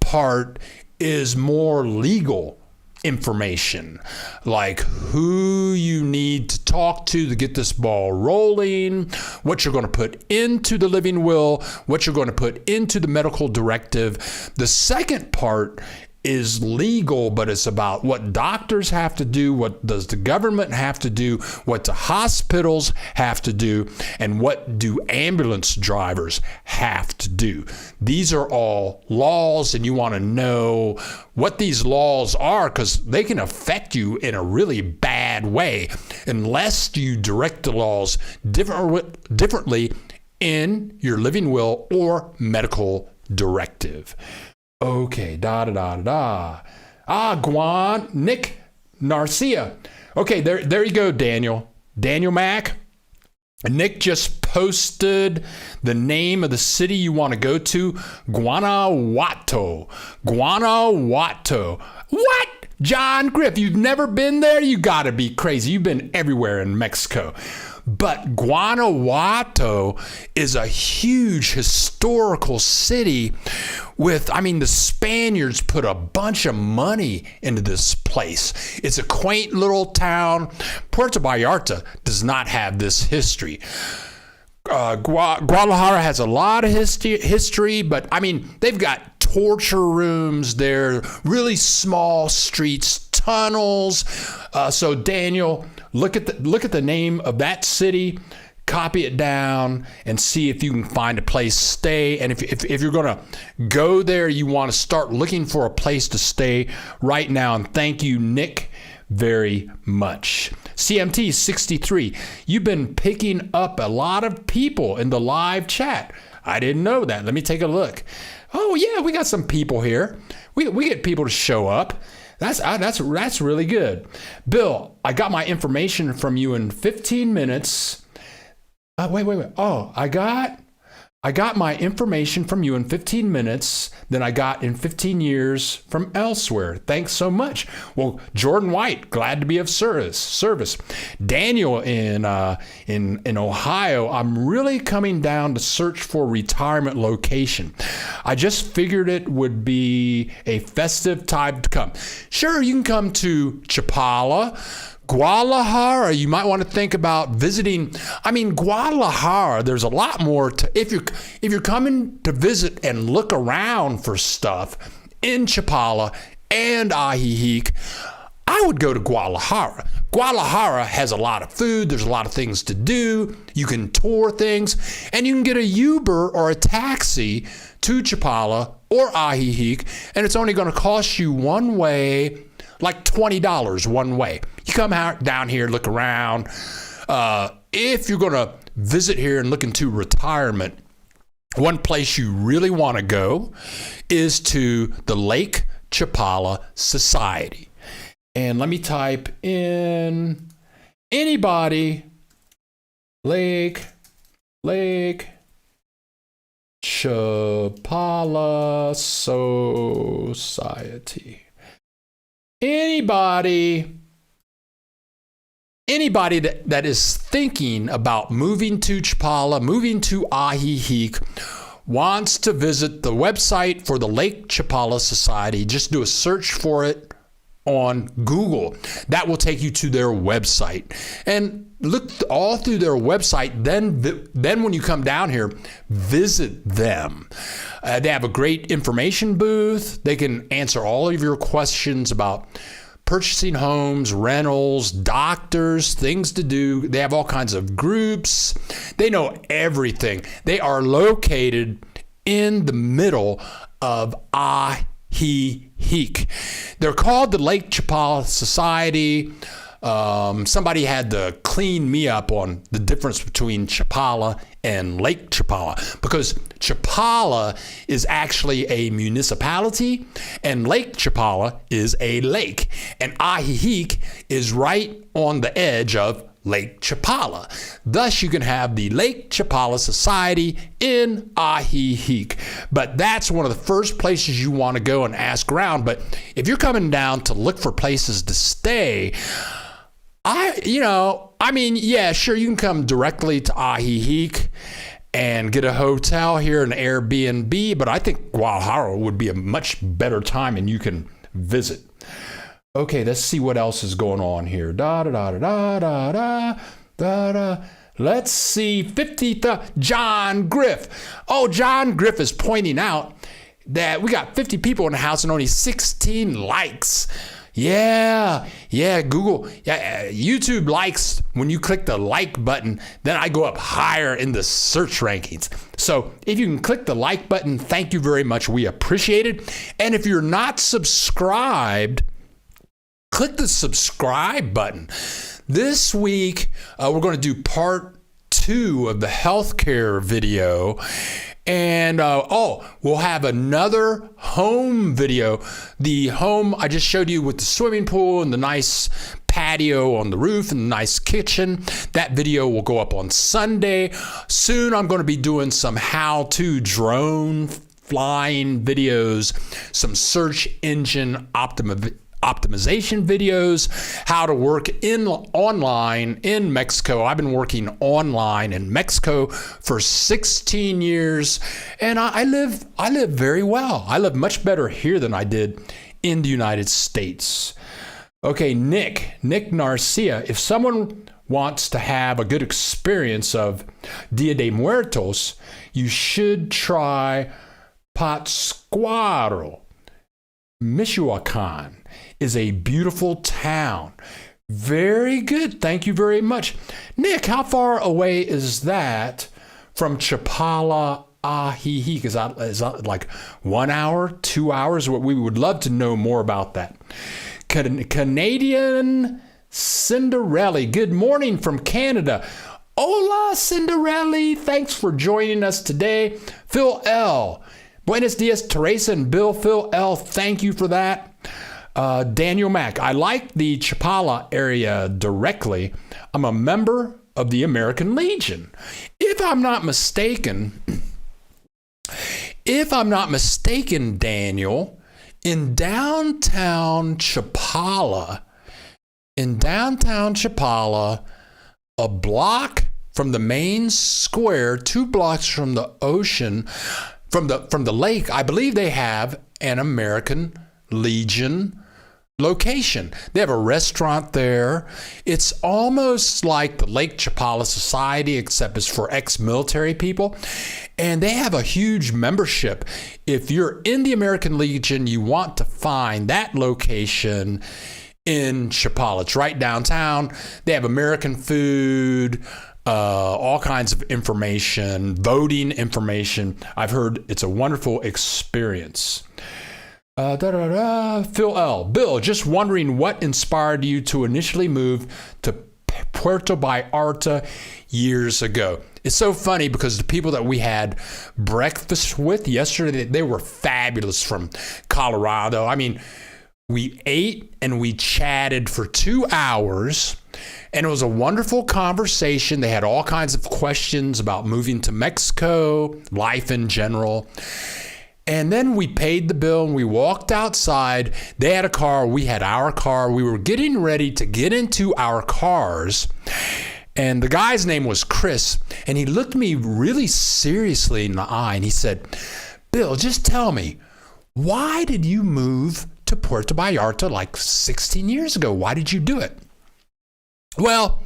part is more legal information, like who you need to talk to get this ball rolling, what you're going to put into the living will, what you're going to put into the medical directive. The second part is legal, but it's about what doctors have to do, what does the government have to do, what the hospitals have to do, and what do ambulance drivers have to do. These are all laws, and you want to know what these laws are because they can affect you in a really bad way unless you direct the laws differently in your living will or medical directive. Okay, Guan, Nick Narcia. Okay, there you go, Daniel. Daniel Mack. Nick just posted the name of the city you want to go to, Guanajuato. Guanajuato. What? John Griff, you've never been there? You got to be crazy. You've been everywhere in Mexico. But Guanajuato is a huge historical city the Spaniards put a bunch of money into this place. It's a quaint little town. Puerto Vallarta does not have this history. Guadalajara has a lot of history, but they've got torture rooms there, really small streets, tunnels. So Daniel, look at the name of that city, copy it down, and see if you can find a place to stay. And if you're going to go there, you want to start looking for a place to stay right now. And thank you, Nick, very much. CMT 63, you've been picking up a lot of people in the live chat. I didn't know that. Let me take a look. Oh yeah, we got some people here. We get people to show up. That's really good. Bill, I got my information from you in 15 minutes. Wait. Oh, I got my information from you in 15 minutes than I got in 15 years from elsewhere. Thanks so much. Well, Jordan White, glad to be of service. Daniel in Ohio, I'm really coming down to search for retirement location. I just figured it would be a festive time to come. Sure, you can come to Chapala, Guadalajara, you might want to think about visiting. I mean, Guadalajara, there's a lot more to, if you're coming to visit and look around for stuff in Chapala and Ajijic, I would go to Guadalajara. Guadalajara has a lot of food. There's a lot of things to do. You can tour things, and you can get a Uber or a taxi to Chapala or Ajijic, and it's only going to cost you one way, like $20 one way. You come out down here, look around. If you're going to visit here and look into retirement, one place you really want to go is to the Lake Chapala Society. And let me type in anybody, Lake Chapala Society. Anybody that is thinking about moving to Chapala, moving to Ajijic, wants to visit the website for the Lake Chapala Society, just do a search for it on Google. That will take you to their website. And look all through their website. Then when you come down here, visit them. They have a great information booth. They can answer all of your questions about purchasing homes, rentals, doctors, things to do. They have all kinds of groups. They know everything. They are located in the middle of Ajijic. They're called the Lake Chapala Society. Somebody had to clean me up on the difference between Chapala and Lake Chapala, because Chapala is actually a municipality and Lake Chapala is a lake, and Ajijic is right on the edge of Lake Chapala. Thus, you can have the Lake Chapala Society in Ajijic. But that's one of the first places you want to go and ask around. But if you're coming down to look for places to stay, yeah, sure, you can come directly to Ajijic and get a hotel here, an Airbnb, but I think Guadalajara would be a much better time and you can visit. Okay, let's see what else is going on here. Let's see, John Griff. Oh, John Griff is pointing out that we got 50 people in the house and only 16 likes. Yeah, Google, YouTube likes, when you click the like button, then I go up higher in the search rankings. So if you can click the like button, thank you very much. We appreciate it. And if you're not subscribed, click the subscribe button. This week, we're going to do part 2 of the healthcare video. And we'll have another home video. The home I just showed you with the swimming pool and the nice patio on the roof and the nice kitchen. That video will go up on Sunday. Soon I'm going to be doing some how-to drone flying videos, some search engine optimization videos, how to work online in Mexico. I've been working online in Mexico for 16 years, and I live very well. I live much better here than I did in the United States. Okay, Nick Narcia, if someone wants to have a good experience of Dia de Muertos, you should try Pátzcuaro. Michoacan is a beautiful town. Very good. Thank you very much. Nick, how far away is that from Chapala, Ajijic? Is that like 1 hour, 2 hours? We would love to know more about that. Canadian Cinderella, good morning from Canada. Hola, Cinderella. Thanks for joining us today. Phil L. Buenos dias, Teresa and Bill. Phil L. Thank you for that. Daniel Mack. I like the Chapala area directly. I'm a member of the American Legion. If I'm not mistaken, Daniel, in downtown Chapala, a block from the main square, 2 blocks from the ocean, from the lake, I believe they have an American Legion location. They have a restaurant there. It's almost like the Lake Chapala Society, except it's for ex-military people. And they have a huge membership. If you're in the American Legion, you want to find that location in Chapala. It's right downtown. They have American food, all kinds of information, voting information. I've heard it's a wonderful experience. Phil L. Bill, just wondering what inspired you to initially move to Puerto Vallarta years ago. It's so funny because the people that we had breakfast with yesterday, they were fabulous from Colorado. I mean, we ate and we chatted for 2 hours, and it was a wonderful conversation. They had all kinds of questions about moving to Mexico, life in general. And then we paid the bill and we walked outside. They had a car, we had our car. We were getting ready to get into our cars. And the guy's name was Chris. And he looked me really seriously in the eye and he said, Bill, just tell me, why did you move to Puerto Vallarta like 16 years ago? Why did you do it? Well,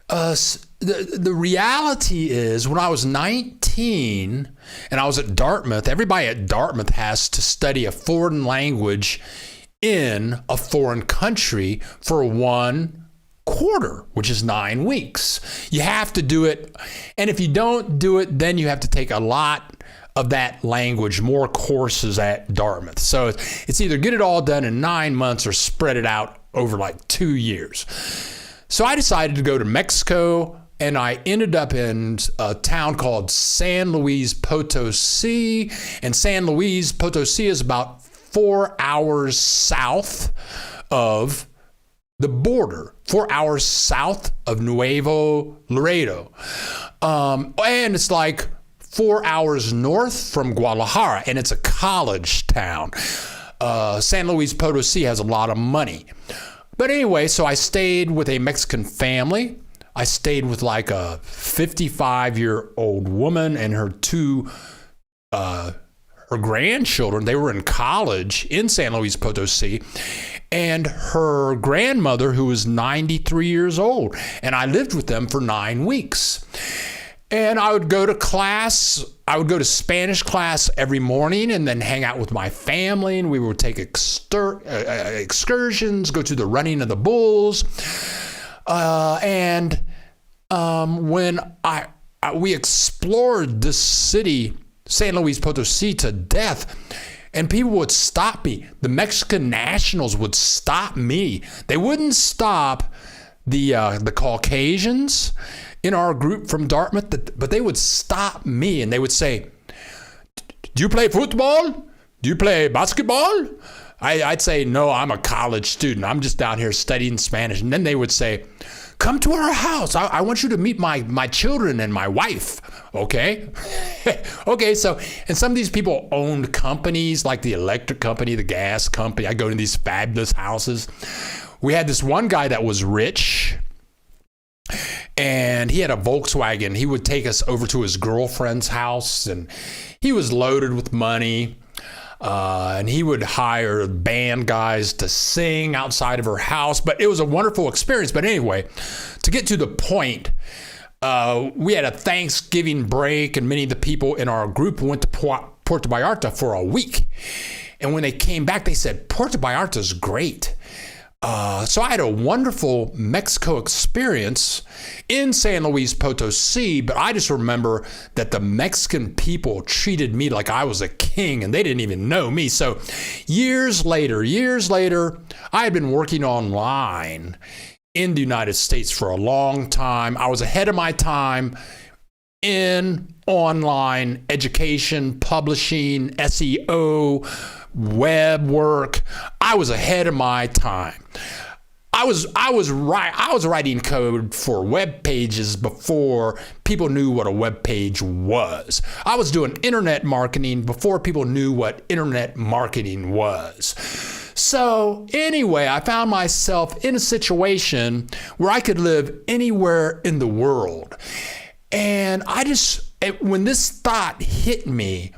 the reality is when I was 19 and I was at Dartmouth, everybody at Dartmouth has to study a foreign language in a foreign country for 1 quarter, which is 9 weeks. You have to do it. And if you don't do it, then you have to take a lot of that language, more courses at Dartmouth. So it's either get it all done in 9 months or spread it out over like 2 years. So I decided to go to Mexico, and I ended up in a town called San Luis Potosi. And San Luis Potosi is about 4 hours south of the border, 4 hours south of Nuevo Laredo. And it's like 4 hours north from Guadalajara, and it's a college town. San Luis Potosi has a lot of money. But anyway, so I stayed with a Mexican family. I stayed with like a 55-year-old woman and her her grandchildren. They were in college in San Luis Potosi, and her grandmother, who was 93 years old. And I lived with them for 9 weeks. And I would go to class. I would go to Spanish class every morning and then hang out with my family. And we would take excursions, go to the running of the bulls. When we explored this city, San Luis Potosi, to death, and people would stop me. The Mexican nationals would stop me. They wouldn't stop the Caucasians in our group from Dartmouth, but they would stop me and they would say, do you play football? Do you play basketball? I'd say, no, I'm a college student. I'm just down here studying Spanish. And then they would say, come to our house. I want you to meet my children and my wife. Okay. Okay. So, and some of these people owned companies like the electric company, the gas company. I go to these fabulous houses. We had this one guy that was rich, and he had a Volkswagen. He would take us over to his girlfriend's house, and he was loaded with money. And he would hire band guys to sing outside of her house. But it was a wonderful experience. But anyway, to get to the point, we had a Thanksgiving break, and many of the people in our group went to Puerto Vallarta for a week. And when they came back, they said, Puerto Vallarta is great. So I had a wonderful Mexico experience in San Luis Potosi, but I just remember that the Mexican people treated me like I was a king, and they didn't even know me. So years later, I had been working online in the United States for a long time. I was ahead of my time in online education, publishing, SEO, web work. I was ahead of my time. I was writing code for web pages before people knew what a web page was. I was doing internet marketing before people knew what internet marketing was. So anyway, I found myself in a situation where I could live anywhere in the world. And when this thought hit me,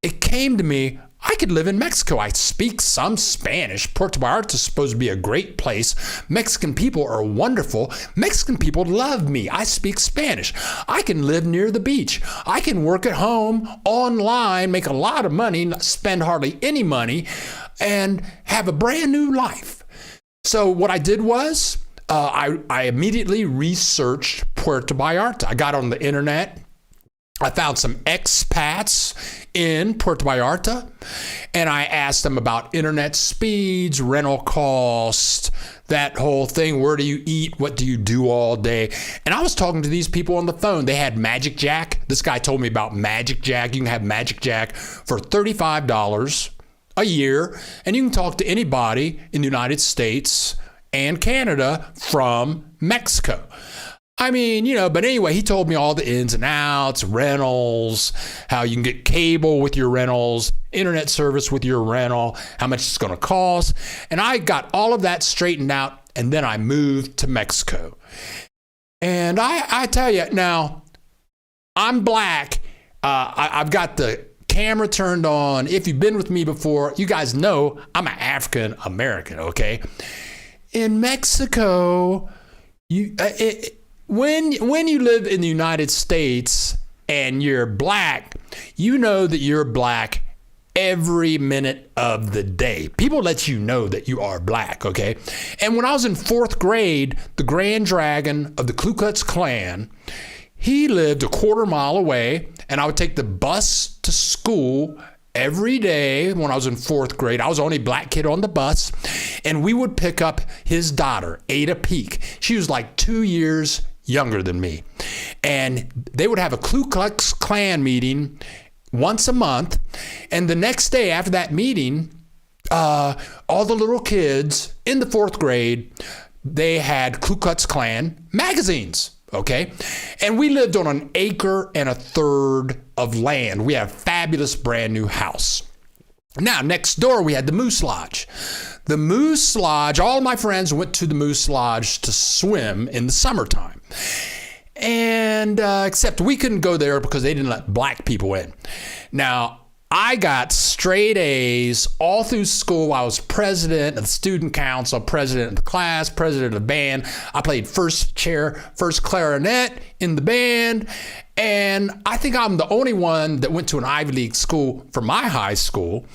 it came to me, I could live in Mexico. I speak some Spanish. Puerto Vallarta is supposed to be a great place. Mexican people are wonderful. Mexican people love me. I speak Spanish. I can live near the beach. I can work at home, online, make a lot of money, not spend hardly any money, and have a brand new life. So what I did was, I immediately researched Puerto Vallarta. I got on the internet. I found some expats in Puerto Vallarta, and I asked them about internet speeds, rental costs, that whole thing. Where do you eat? What do you do all day? And I was talking to these people on the phone. They had Magic Jack. This guy told me about Magic Jack. You can have Magic Jack for $35 a year, and you can talk to anybody in the United States and Canada from Mexico. I mean, but anyway, he told me all the ins and outs, rentals, how you can get cable with your rentals, internet service with your rental, how much it's going to cost. And I got all of that straightened out, and then I moved to Mexico. And I tell you, now, I'm black. I've got the camera turned on. If you've been with me before, you guys know I'm an African American, okay? In Mexico, when you live in the United States and you're black, you know that you're black every minute of the day. People let you know that you are black, okay? And when I was in 4th grade, the Grand Dragon of the Ku Klux Klan, he lived a quarter mile away, and I would take the bus to school every day when I was in 4th grade. I was the only black kid on the bus, and we would pick up his daughter, Ada Peak. She was like 2 years younger than me. And they would have a Ku Klux Klan meeting once a month. And the next day after that meeting, all the little kids in the 4th grade, they had Ku Klux Klan magazines. Okay. And we lived on an acre and a third of land. We had a fabulous brand new house. Now, next door, we had the Moose Lodge. The Moose Lodge, all of my friends went to the Moose Lodge to swim in the summertime. And except we couldn't go there because they didn't let black people in. Now, I got straight A's all through school. I was president of the student council, president of the class, president of the band. I played first clarinet in the band. And I think I'm the only one that went to an Ivy League school for my high school.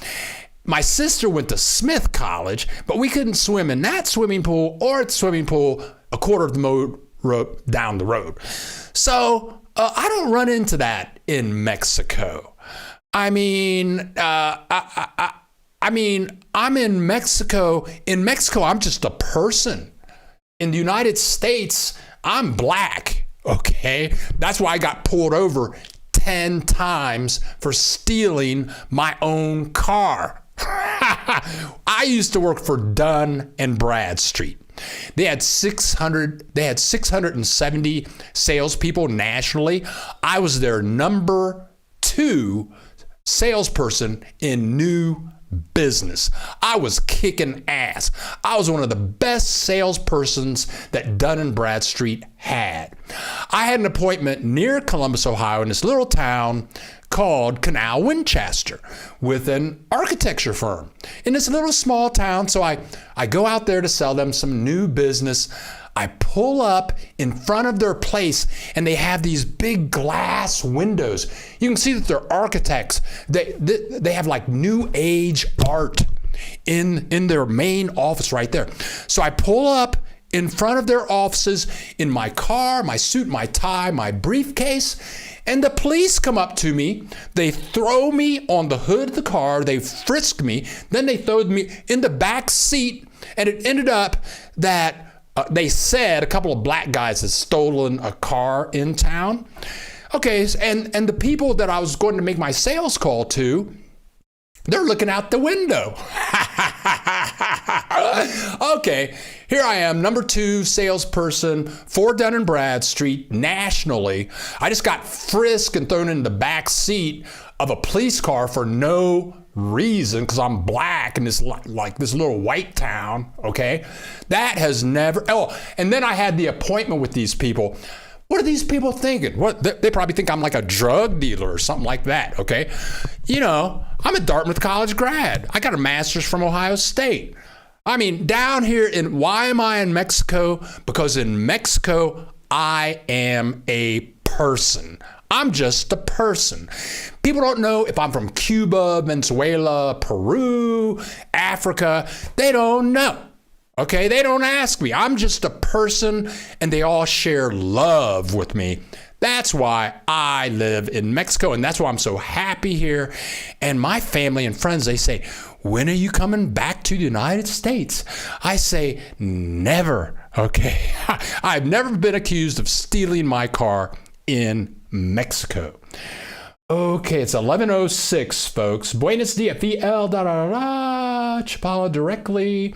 My sister went to Smith College, but we couldn't swim in that swimming pool or at the swimming pool a quarter of the road down the road. So I don't run into that in Mexico. I mean, I'm in Mexico. In Mexico, I'm just a person. In the United States, I'm black, okay? That's why I got pulled over 10 times for stealing my own car. I used to work for Dun and Bradstreet. They had 670 salespeople nationally. I was their number 2 salesperson in new business. I was kicking ass. I was one of the best salespersons that Dun & Bradstreet had. I had an appointment near Columbus, Ohio, in this little town called Canal Winchester with an architecture firm in this little small town. So I go out there to sell them some new business. I pull up in front of their place, and they have these big glass windows. You can see that they're architects. They have like new age art in their main office right there. So I pull up in front of their offices in my car, my suit, my tie, my briefcase, and the police come up to me. They throw me on the hood of the car. They frisk me. Then they throw me in the back seat, and it ended up that They said a couple of black guys had stolen a car in town. Okay, and the people that I was going to make my sales call to, they're looking out the window. Okay, here I am, number 2 salesperson for Dun & Bradstreet nationally. I just got frisked and thrown in the back seat of a police car for no reason because I'm black in this like this little white town. Okay, that has never. Oh, and then I had the appointment with these people. What are these people thinking? What they probably think I'm like a drug dealer or something like that. Okay, you know, I'm a Dartmouth College grad. I got a master's from Ohio State. I mean, down here why am I in Mexico? Because in Mexico, I am a person. I'm just a person. People don't know if I'm from Cuba, Venezuela, Peru, Africa. They don't know. Okay, they don't ask me. I'm just a person, and they all share love with me. That's why I live in Mexico, and that's why I'm so happy here. And my family and friends, they say, when are you coming back to the United States? I say, never. Okay, I've never been accused of stealing my car in Mexico. Okay, it's 11:06, folks. Buenos dias, VL, Chapala directly.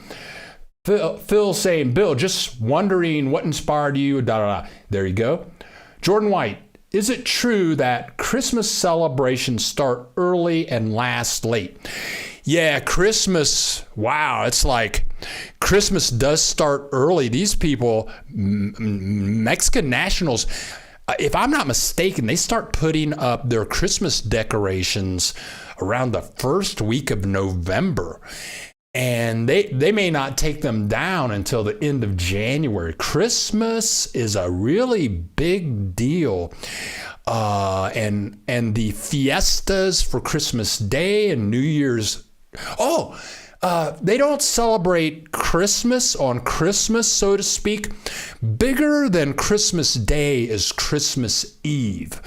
Phil saying, Bill, just wondering what inspired you, There you go. Jordan White, is it true that Christmas celebrations start early and last late? Yeah, Christmas, wow, it's like Christmas does start early. These people, Mexican nationals, if I'm not mistaken, they start putting up their Christmas decorations around the first week of November. And they may not take them down until the end of January. Christmas is a really big deal. And the fiestas for Christmas Day and New Year's. They don't celebrate Christmas on Christmas, so to speak. Bigger than Christmas Day is Christmas Eve.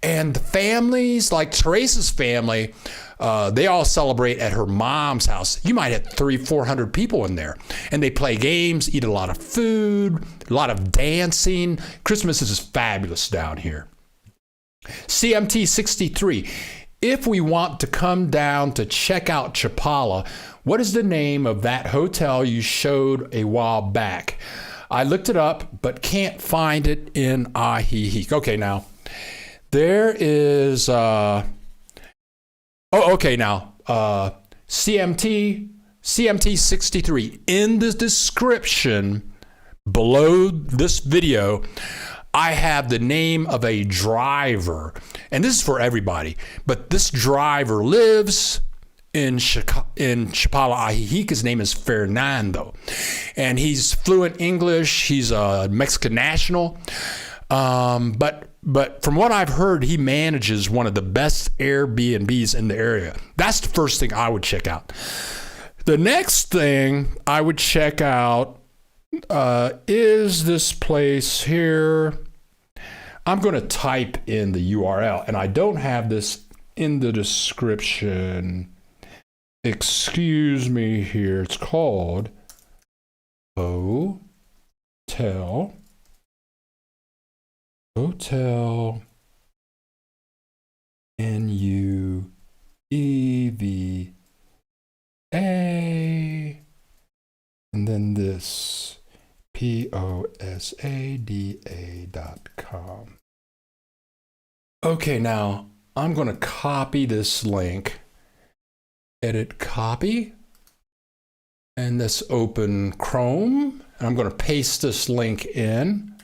And the families, like Teresa's family, they all celebrate at her mom's house. You might have 300-400 people in there. And they play games, eat a lot of food, a lot of dancing. Christmas is fabulous down here. CMT 63. If we want to come down to check out Chapala, what is the name of that hotel you showed a while back? I looked it up, but can't find it in Ajijic. Okay, now, there is... CMT 63. In the description below this video, I have the name of a driver, and this is for everybody, but this driver lives in Chapala, Ajijic. His name is Fernando, and he's fluent English. He's a Mexican national, but from what I've heard, he manages one of the best Airbnbs in the area. That's the first thing I would check out. The next thing I would check out is this place here. I'm going to type in the URL, and I don't have this in the description. Excuse me here. It's called Hotel NUEVA, and then this POSADA.com. Okay, now I'm going to copy this link, edit copy, and this open Chrome, and I'm going to paste this link in.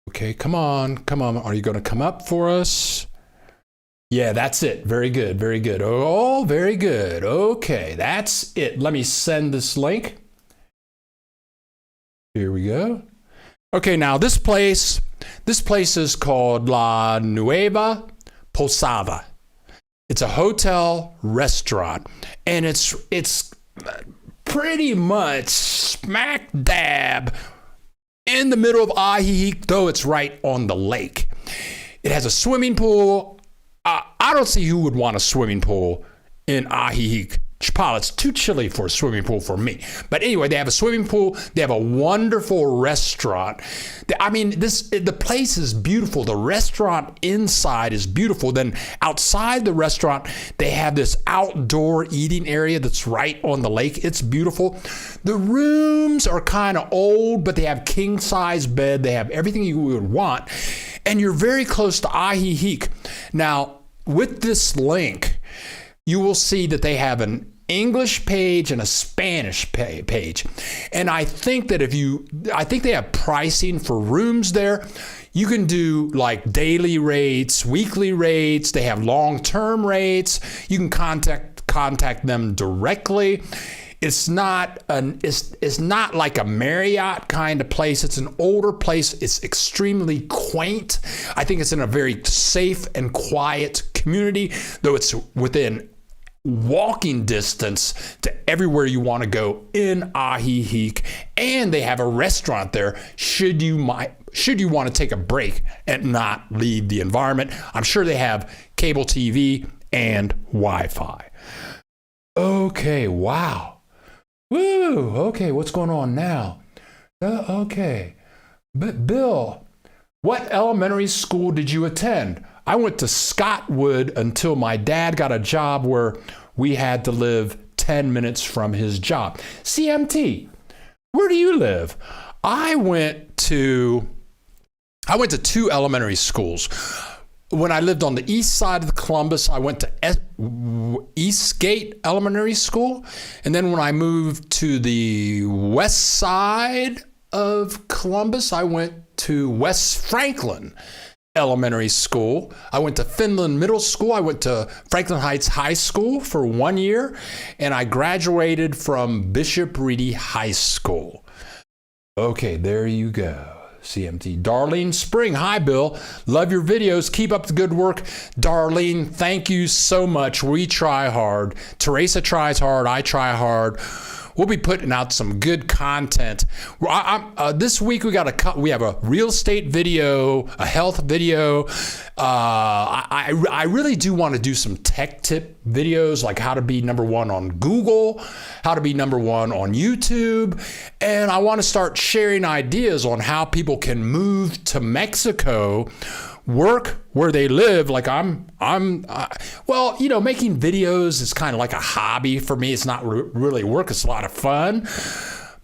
Okay, come on. Are you going to come up for us? Yeah, that's it. Very good, very good. Oh, very good. Okay, that's it. Let me send this link. Here we go. Okay, now this place is called La Nueva Posada. It's a hotel restaurant, and it's pretty much smack dab in the middle of Ajijic, though it's right on the lake. It has a swimming pool. I don't see who would want a swimming pool in Ajijic, Chapala. It's too chilly for a swimming pool for me. But anyway, they have a swimming pool. They have a wonderful restaurant. I mean, the place is beautiful. The restaurant inside is beautiful. Then outside the restaurant, they have this outdoor eating area that's right on the lake. It's beautiful. The rooms are kind of old, but they have king size bed. They have everything you would want. And you're very close to Ajijic. Now, with this link, you will see that they have an English page and a Spanish page. And I think that I think they have pricing for rooms there. You can do like daily rates, weekly rates. They have long-term rates. You can contact them directly. It's not like a Marriott kind of place. It's an older place. It's extremely quaint. I think it's in a very safe and quiet community, though it's within walking distance to everywhere you want to go in Ajijic. And they have a restaurant there should you want to take a break and not leave the environment. I'm sure they have cable TV and Wi-Fi. Okay, wow. Woo, okay, what's going on now? Okay. But Bill, what elementary school did you attend? I went to Scottwood until my dad got a job where we had to live 10 minutes from his job. CMT, where do you live? I went to 2 elementary schools. When I lived on the east side of Columbus, I went to Eastgate Elementary School. And then when I moved to the west side of Columbus, I went to West Franklin Elementary School. I went to Finland Middle School. I went to Franklin Heights High School for 1 year. And I graduated from Bishop Reedy High School. Okay, there you go. CMT. Darlene Spring. Hi, Bill. Love your videos. Keep up the good work. Darlene, thank you so much. We try hard. Teresa tries hard. I try hard. We'll be putting out some good content. This week we have a real estate video, a health video. I really do want to do some tech tip videos, like how to be number 1 on Google, how to be number 1 on YouTube, and I want to start sharing ideas on how people can move to Mexico, work where they live. Like well, you know, making videos is kind of like a hobby for me. It's not really work. It's a lot of fun.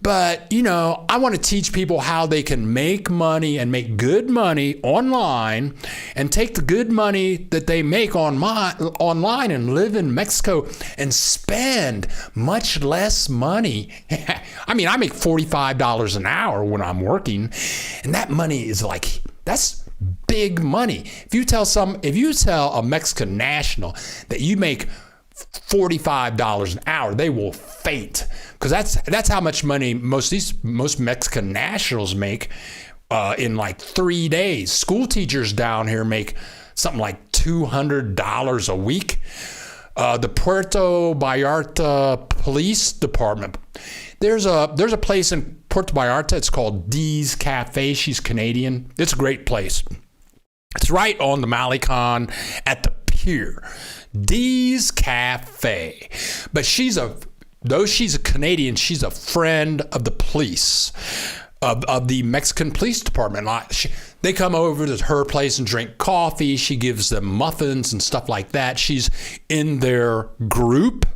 But, you know, I want to teach people how they can make money and make good money online and take the good money that they make online and live in Mexico and spend much less money. I mean, I make $45 an hour when I'm working, and that money is like, that's big money. If you tell a Mexican national that you make $45 an hour, they will faint, because that's how much money most Mexican nationals make in like 3 days. School teachers down here make something like $200 a week. The Puerto Vallarta Police Department. There's a place in Puerto Vallarta. It's called Dee's Cafe. She's Canadian. It's a great place. It's right on the Malecon at the pier. Dee's Cafe. But though she's a Canadian, she's a friend of the police, of the Mexican police department. They come over to her place and drink coffee. She gives them muffins and stuff like that. She's in their group.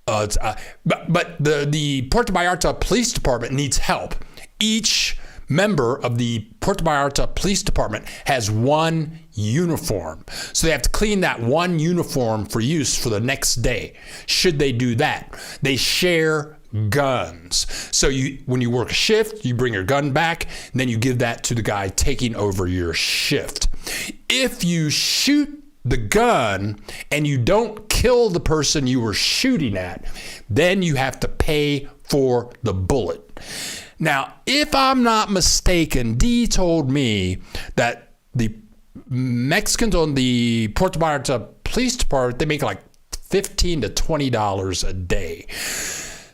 But the Puerto Vallarta Police Department needs help. Each member of the Puerto Vallarta Police Department has one uniform. So they have to clean that one uniform for use for the next day. Should they do that? They share guns. So when you work a shift, you bring your gun back, and then you give that to the guy taking over your shift. If you shoot the gun and you don't kill the person you were shooting at, then you have to pay for the bullet. Now, if I'm not mistaken, Dee told me that the Mexicans on the Puerto Vallarta Police Department, they make like $15 to $20 a day.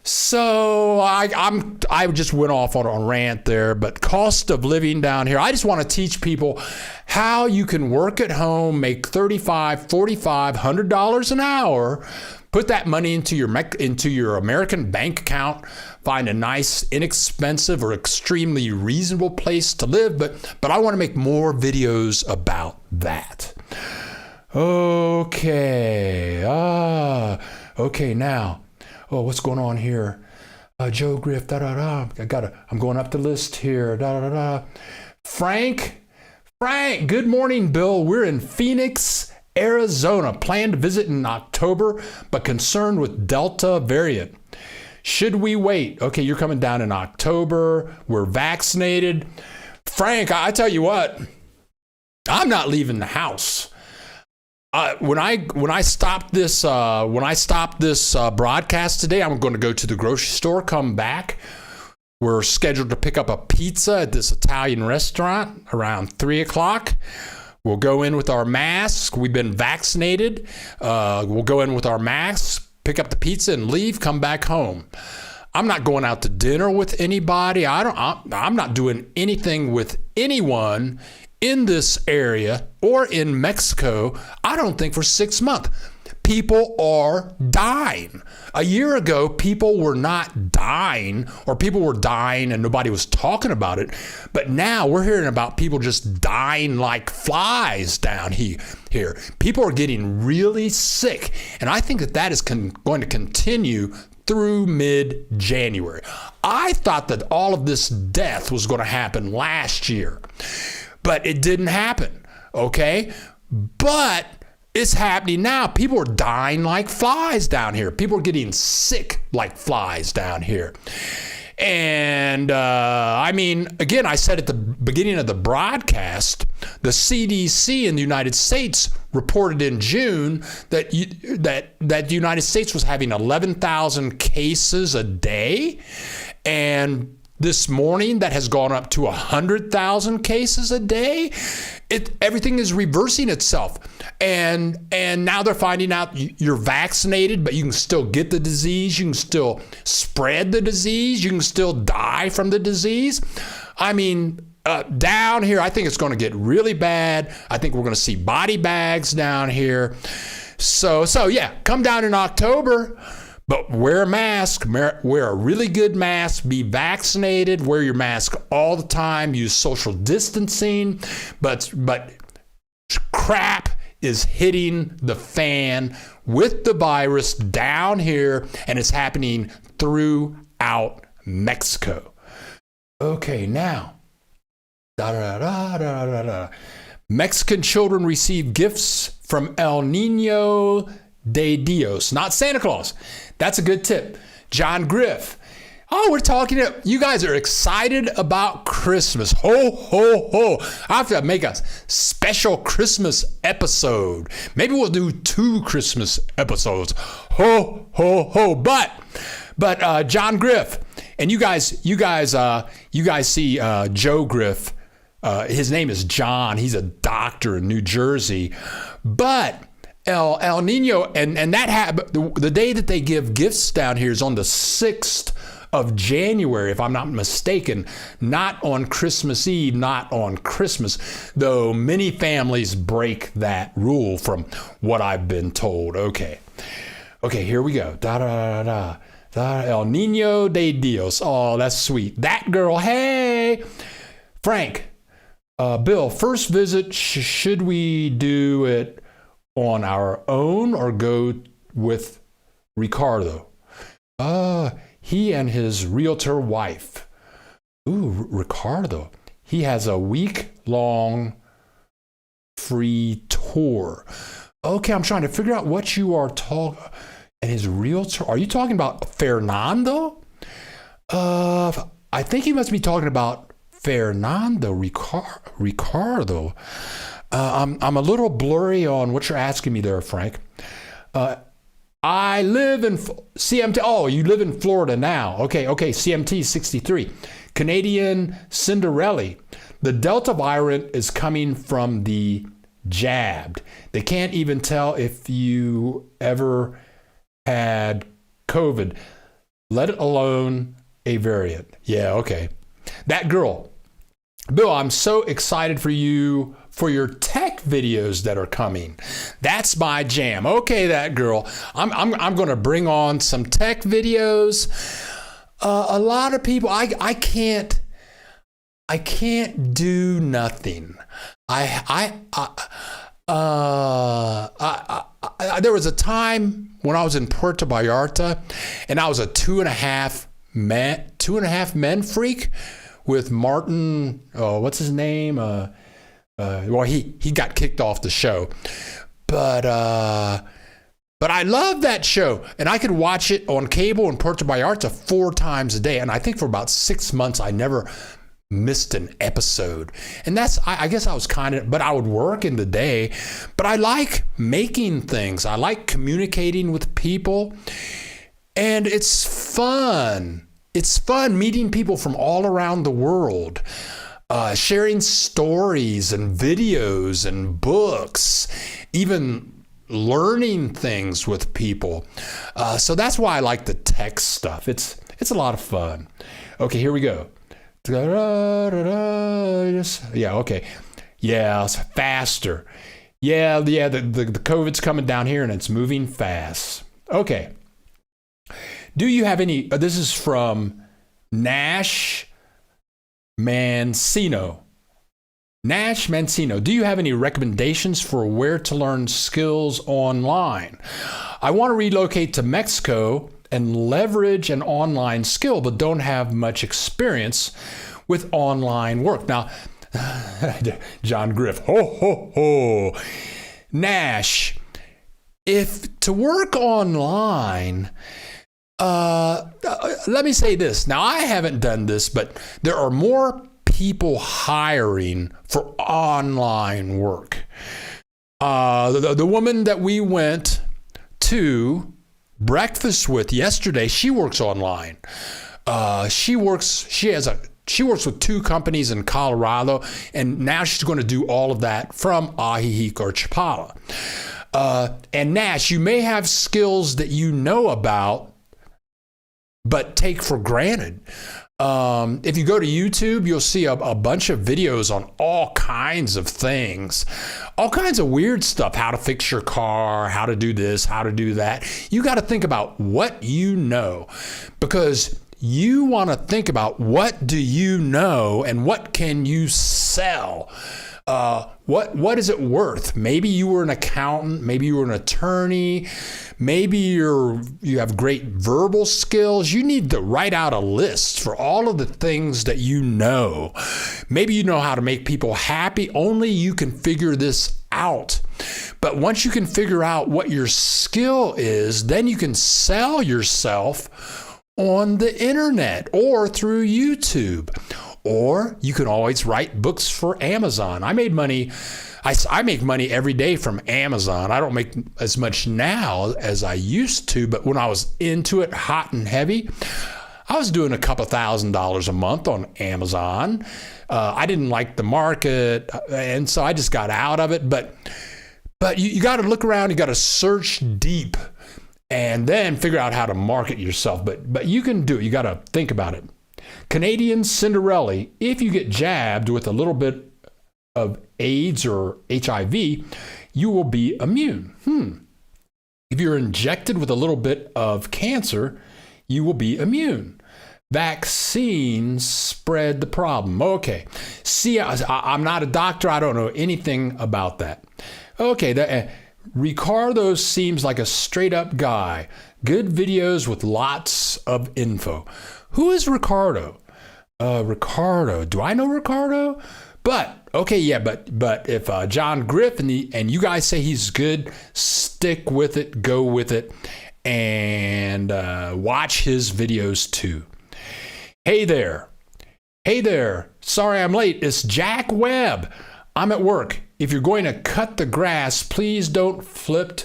So I just went off on a rant there, but cost of living down here, I just want to teach people how you can work at home, make $35, $45, $100 an hour, Put that money into your American bank account. Find a nice, inexpensive, or extremely reasonable place to live. But I want to make more videos about that. Okay. Okay. Now, what's going on here? Joe Griff. I'm going up the list here. Frank. Good morning, Bill. We're in Phoenix, Arizona. Plan to visit in October, but concerned with Delta variant. Should we wait? Okay, you're coming down in October. We're vaccinated. Frank, I tell you what, I'm not leaving the house. When I stop this broadcast today, I'm going to go to the grocery store, come back. We're scheduled to pick up a pizza at this Italian restaurant around 3 o'clock. We'll go in with our masks. We've been vaccinated. We'll go in with our masks, pick up the pizza, and leave, come back home. I'm not going out to dinner with anybody. I'm not doing anything with anyone in this area or in Mexico, I don't think, for 6 months. People are dying. A year ago, people were not dying, or people were dying and nobody was talking about it. But now we're hearing about people just dying like flies down here. People are getting really sick. And I think that is going to continue through mid-January. I thought that all of this death was going to happen last year, but it didn't happen. Okay? But it's happening now. People are dying like flies down here. People are getting sick like flies down here. And again, I said at the beginning of the broadcast, the CDC in the United States reported in June that the United States was having 11,000 cases a day. And this morning, that has gone up to 100,000 cases a day. Everything is reversing itself. And now they're finding out you're vaccinated, but you can still get the disease. You can still spread the disease. You can still die from the disease. Down here, I think it's going to get really bad. I think we're going to see body bags down here. So yeah, come down in October. But wear a mask, wear a really good mask, be vaccinated, wear your mask all the time, use social distancing. But crap is hitting the fan with the virus down here, and it's happening throughout Mexico. Okay, now, Mexican children receive gifts from El Niño de Dios, not Santa Claus. That's a good tip. John Griff. We're talking, you guys are excited about Christmas. Ho, ho, ho. I have to make a special Christmas episode. Maybe we'll do 2 Christmas episodes. Ho, ho, ho. But John Griff, and you guys see Joe Griff. His name is John. He's a doctor in New Jersey. But El Nino, and that happened, the day that they give gifts down here is on the 6th of January, if I'm not mistaken, not on Christmas Eve, not on Christmas, though many families break that rule from what I've been told. Okay, here we go. El Nino de Dios. Oh, that's sweet. That girl, hey. Frank, Bill, first visit, should we do it on our own or go with Ricardo? He and his realtor wife. Ooh, Ricardo. He has a week-long free tour. Okay, I'm trying to figure out what you are talking. And his realtor. Are you talking about Fernando? I think he must be talking about Fernando Ricardo. I'm a little blurry on what you're asking me there, Frank. I live in CMT. Oh, you live in Florida now. Okay. CMT 63. Canadian Cinderella. The Delta variant is coming from the jabbed. They can't even tell if you ever had COVID, let alone a variant. Yeah, okay. That girl. Bill, I'm so excited for you for your tech tech videos that are coming. That's my jam. Okay, that girl. I'm going to bring on some tech videos. A lot of people, I can't do nothing. There was a time when I was in Puerto Vallarta, and I was a two and a half men freak with Martin. What's his name? Well, he got kicked off the show, but I love that show, and I could watch it on cable in Puerto Vallarta 4 times a day, and I think for about 6 months I never missed an episode. And I guess I was but I would work in the day, but I like making things. I like communicating with people, and it's fun. It's fun meeting people from all around the world, sharing stories and videos and books, even learning things with people. So that's why I like the tech stuff. It's a lot of fun. Okay, here we go. Yeah, okay. Yeah, it's faster. Yeah, the COVID's coming down here and it's moving fast. Okay. Do you have any, this is from Nash Mancino. Nash Mancino, do you have any recommendations for where to learn skills online? I want to relocate to Mexico and leverage an online skill, but don't have much experience with online work. Now, John Griff, ho, ho, ho. Nash, if to work online, let me say this. Now, I haven't done this, but there are more people hiring for online work. The woman that we went to breakfast with yesterday, she works online. She works with 2 companies in Colorado, and now she's going to do all of that from Ajijic or Chapala. And Nash, you may have skills that you know about, but take for granted. If you go to YouTube, you'll see a bunch of videos on all kinds of things, all kinds of weird stuff, how to fix your car, how to do this, how to do that. You got to think about what you know, because you want to think about what do you know and what can you sell. What is it worth? Maybe you were an accountant, maybe you were an attorney, maybe you have great verbal skills. You need to write out a list for all of the things that you know. Maybe you know how to make people happy. Only you can figure this out. But once you can figure out what your skill is, then you can sell yourself on the internet or through YouTube. Or you can always write books for Amazon. I made money. I make money every day from Amazon. I don't make as much now as I used to, but when I was into it hot and heavy, I was doing a couple $1,000s a month on Amazon. I didn't like the market, and so I just got out of it. But you got to look around. You got to search deep, and then figure out how to market yourself. But you can do it. You got to think about it. Canadian Cinderella, if you get jabbed with a little bit of AIDS or HIV, you will be immune. If you're injected with a little bit of cancer, you will be immune. Vaccines spread the problem. Okay. See, I'm not a doctor. I don't know anything about that. Okay. Ricardo seems like a straight up guy. Good videos with lots of info. Who is Ricardo? Ricardo. Do I know Ricardo? But if John Griff and you guys say he's good, stick with it, go with it, and watch his videos too. Hey there. Sorry I'm late. It's Jack Webb. I'm at work. If you're going to cut the grass, please don't flip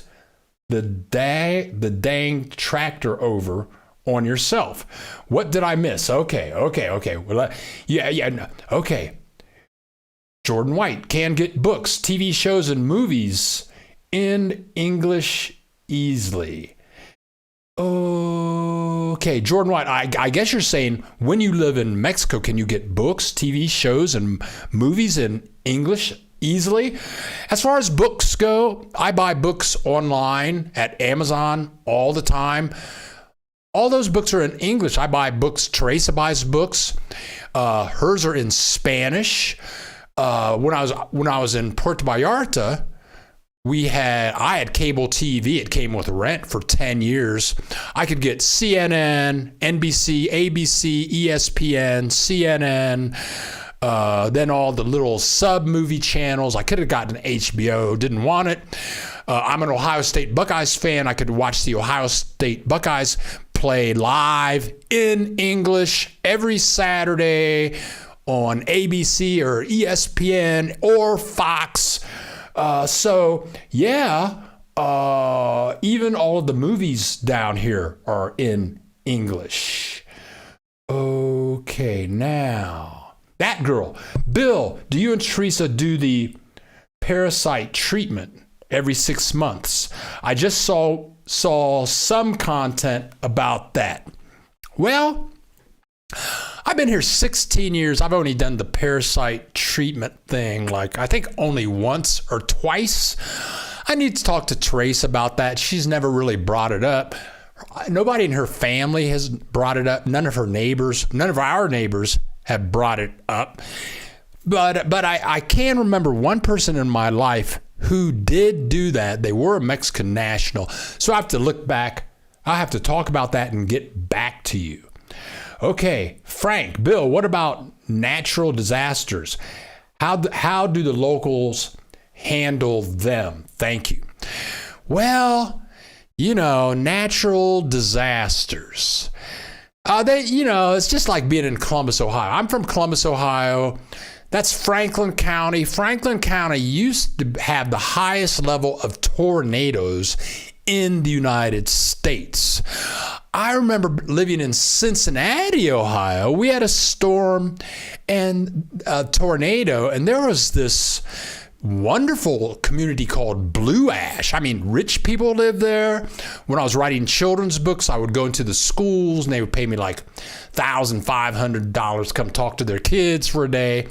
the dang tractor over on yourself. What did I miss? Okay. Well, no. Okay. Jordan White can get books, TV shows, and movies in English easily. Okay, Jordan White, I guess you're saying when you live in Mexico, can you get books, TV shows, and movies in English easily. As far as books go, I buy books online at Amazon all the time. All those books are in English. I buy books. Teresa buys books. Hers are in Spanish. When I was in Puerto Vallarta, I had cable TV. It came with rent for 10 years. I could get CNN, NBC, ABC, ESPN, CNN, then all the little sub-movie channels. I could have gotten HBO, didn't want it. I'm an Ohio State Buckeyes fan. I could watch the Ohio State Buckeyes play live in English every Saturday on ABC or ESPN or Fox. Even all of the movies down here are in English. Okay, now, that girl. Bill, do you and Teresa do the parasite treatment every 6 months? I just saw some content about that. Well, I've been here 16 years. I've only done the parasite treatment thing, I think only once or twice. I need to talk to Teresa about that. She's never really brought it up. Nobody in her family has brought it up. None of our neighbors have brought it up. But I can remember one person in my life who did do that. They were a Mexican national. So I have to look back. I have to talk about that and get back to you. Okay, Frank, Bill, what about natural disasters? How do the locals handle them? Thank you. Well, natural disasters. It's just like being in Columbus, Ohio. I'm from Columbus, Ohio. That's Franklin County. Franklin County used to have the highest level of tornadoes in the United States. I remember living in Cincinnati, Ohio. We had a storm and a tornado, and there was this wonderful community called Blue Ash. I mean, rich people live there. When I was writing children's books, I would go into the schools, and they would pay me like $1,500 to come talk to their kids for a day.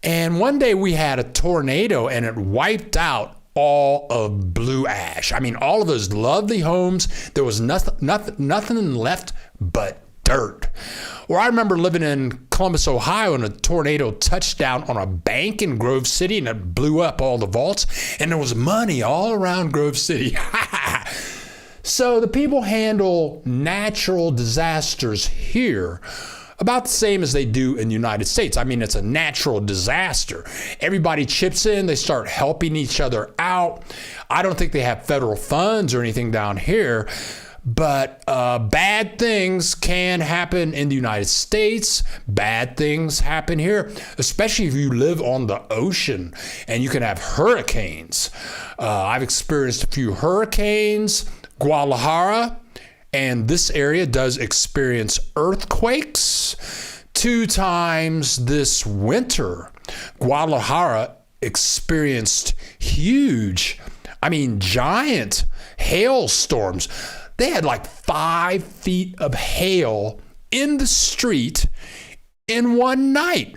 And one day we had a tornado, and it wiped out all of Blue Ash. I mean, all of those lovely homes. There was nothing left but dirt. Or I remember living in Columbus, Ohio, and a tornado touched down on a bank in Grove City, and it blew up all the vaults, and there was money all around Grove City. So the people handle natural disasters here about the same as they do in the United States. I mean, it's a natural disaster. Everybody chips in. They start helping each other out. I don't think they have federal funds or anything down here, but bad things can happen in the United States. Bad things happen here, especially if you live on the ocean and you can have hurricanes. I've experienced a few hurricanes. Guadalajara and this area does experience earthquakes 2 times this winter. Guadalajara experienced giant hailstorms. They had like 5 feet of hail in the street in one night.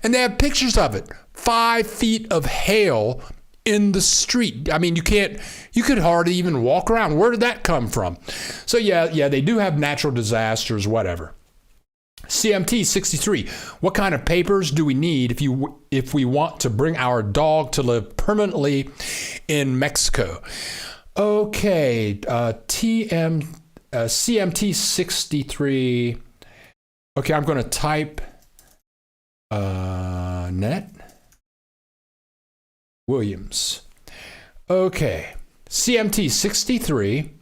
And they have pictures of it. 5 feet of hail in the street. I mean, you could hardly even walk around. Where did that come from? So yeah, they do have natural disasters, whatever. CMT 63. What kind of papers do we need if we want to bring our dog to live permanently in Mexico? Okay, CMT 63. Okay, I'm going to type net Williams. Okay, CMT 63.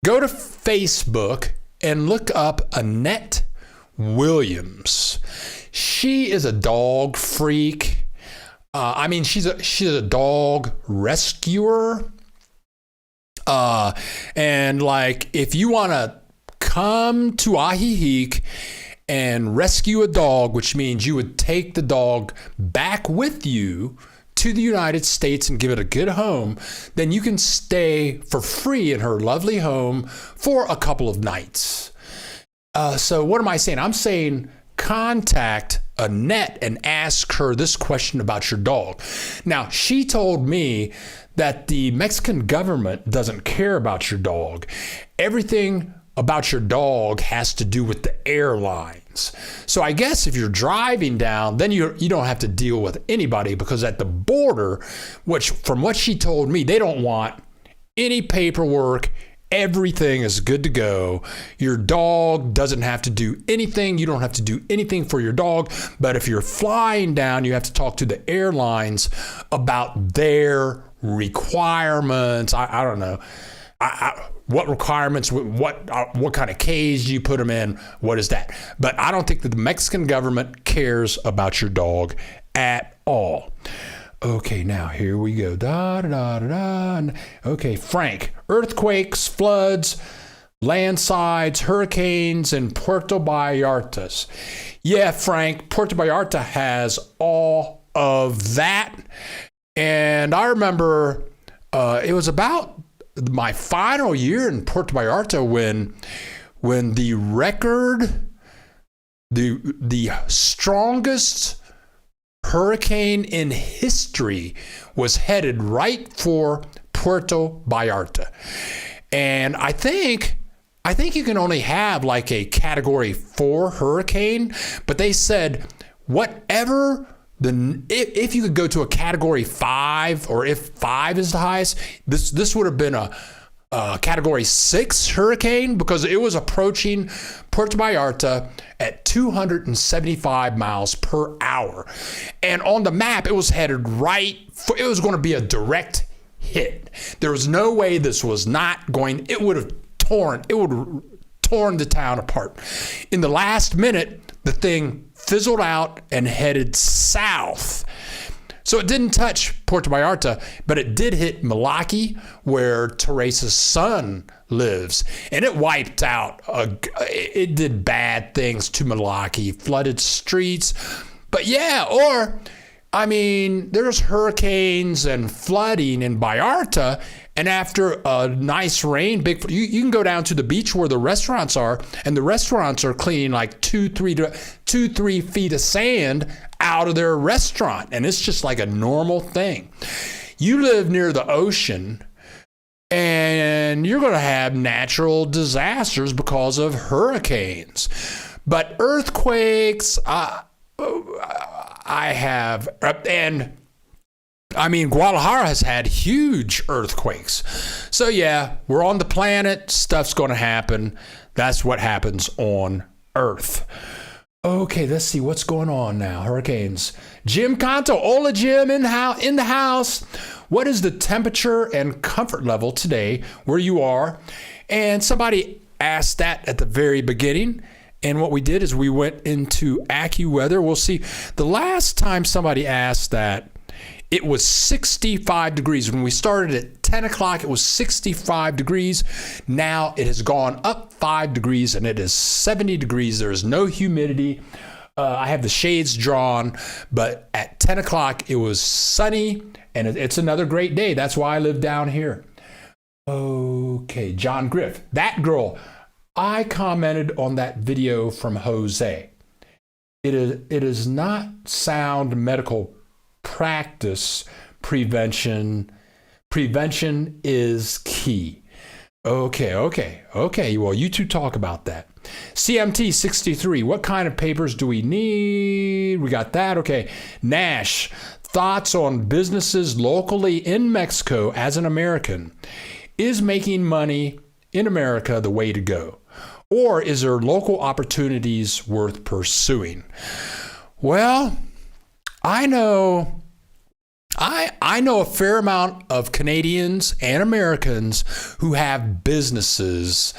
Go to Facebook and look up Annette Williams. She is a dog freak. She's a dog rescuer. And if you want to come to Ajijic and rescue a dog, which means you would take the dog back with you to the United States and give it a good home, then you can stay for free in her lovely home for a couple of nights. So what am I saying? I'm saying contact Annette and ask her this question about your dog. Now, she told me that the Mexican government doesn't care about your dog. Everything about your dog has to do with the airlines. So I guess if you're driving down, then you don't have to deal with anybody, because at the border, which from what she told me, they don't want any paperwork. Everything is good to go. Your dog doesn't have to do anything. You don't have to do anything for your dog. But if you're flying down, you have to talk to the airlines about their requirements. I don't know. What requirements, what kind of cage do you put them in? What is that? But I don't think that the Mexican government cares about your dog at all. Okay, now here we go. Da, da, da, da, da. Okay, Frank, earthquakes, floods, landslides, hurricanes, and Puerto Vallarta. Yeah, Frank, Puerto Vallarta has all of that. And I remember it was about my final year in Puerto Vallarta when the record, the strongest hurricane in history was headed right for Puerto Vallarta. And I think you can only have like a category 4 hurricane, but they said whatever if you could go to a category 5, or if 5 is the highest, this would have been a category 6 hurricane, because it was approaching Puerto Vallarta at 275 miles per hour. And on the map, it was headed it was going to be a direct hit. There was no way this was not going, it would have torn the town apart. In the last minute, the thing fizzled out and headed south. So it didn't touch Puerto Vallarta, but it did hit Malaki, where Teresa's son lives. And it wiped out, it did bad things to Malaki, flooded streets. But yeah, there's hurricanes and flooding in Vallarta, and after a nice rain, you can go down to the beach where the restaurants are, and the restaurants are cleaning like 2-3 feet of sand out of their restaurant, and it's just like a normal thing. You live near the ocean, and you're going to have natural disasters because of hurricanes. But earthquakes, Guadalajara has had huge earthquakes. So yeah, we're on the planet. Stuff's going to happen. That's what happens on Earth. Okay, let's see what's going on now. Hurricanes. Jim Canto, hola Jim, in the house. What is the temperature and comfort level today where you are? And somebody asked that at the very beginning. And what we did is we went into AccuWeather. We'll see. The last time somebody asked that, it was 65 degrees. When we started at 10 o'clock, it was 65 degrees. Now it has gone up 5 degrees and it is 70 degrees. There is no humidity. I have the shades drawn, but at 10 o'clock, it was sunny and it's another great day. That's why I live down here. Okay, John Griff, that girl. I commented on that video from Jose. It is not sound medical practice. Prevention is key. Okay. Well, you two talk about that. CMT 63, what kind of papers do we need? We got that. Okay. Nash, thoughts on businesses locally in Mexico as an American. Is making money in America the way to go? Or is there local opportunities worth pursuing? Well, I know a fair amount of Canadians and Americans who have businesses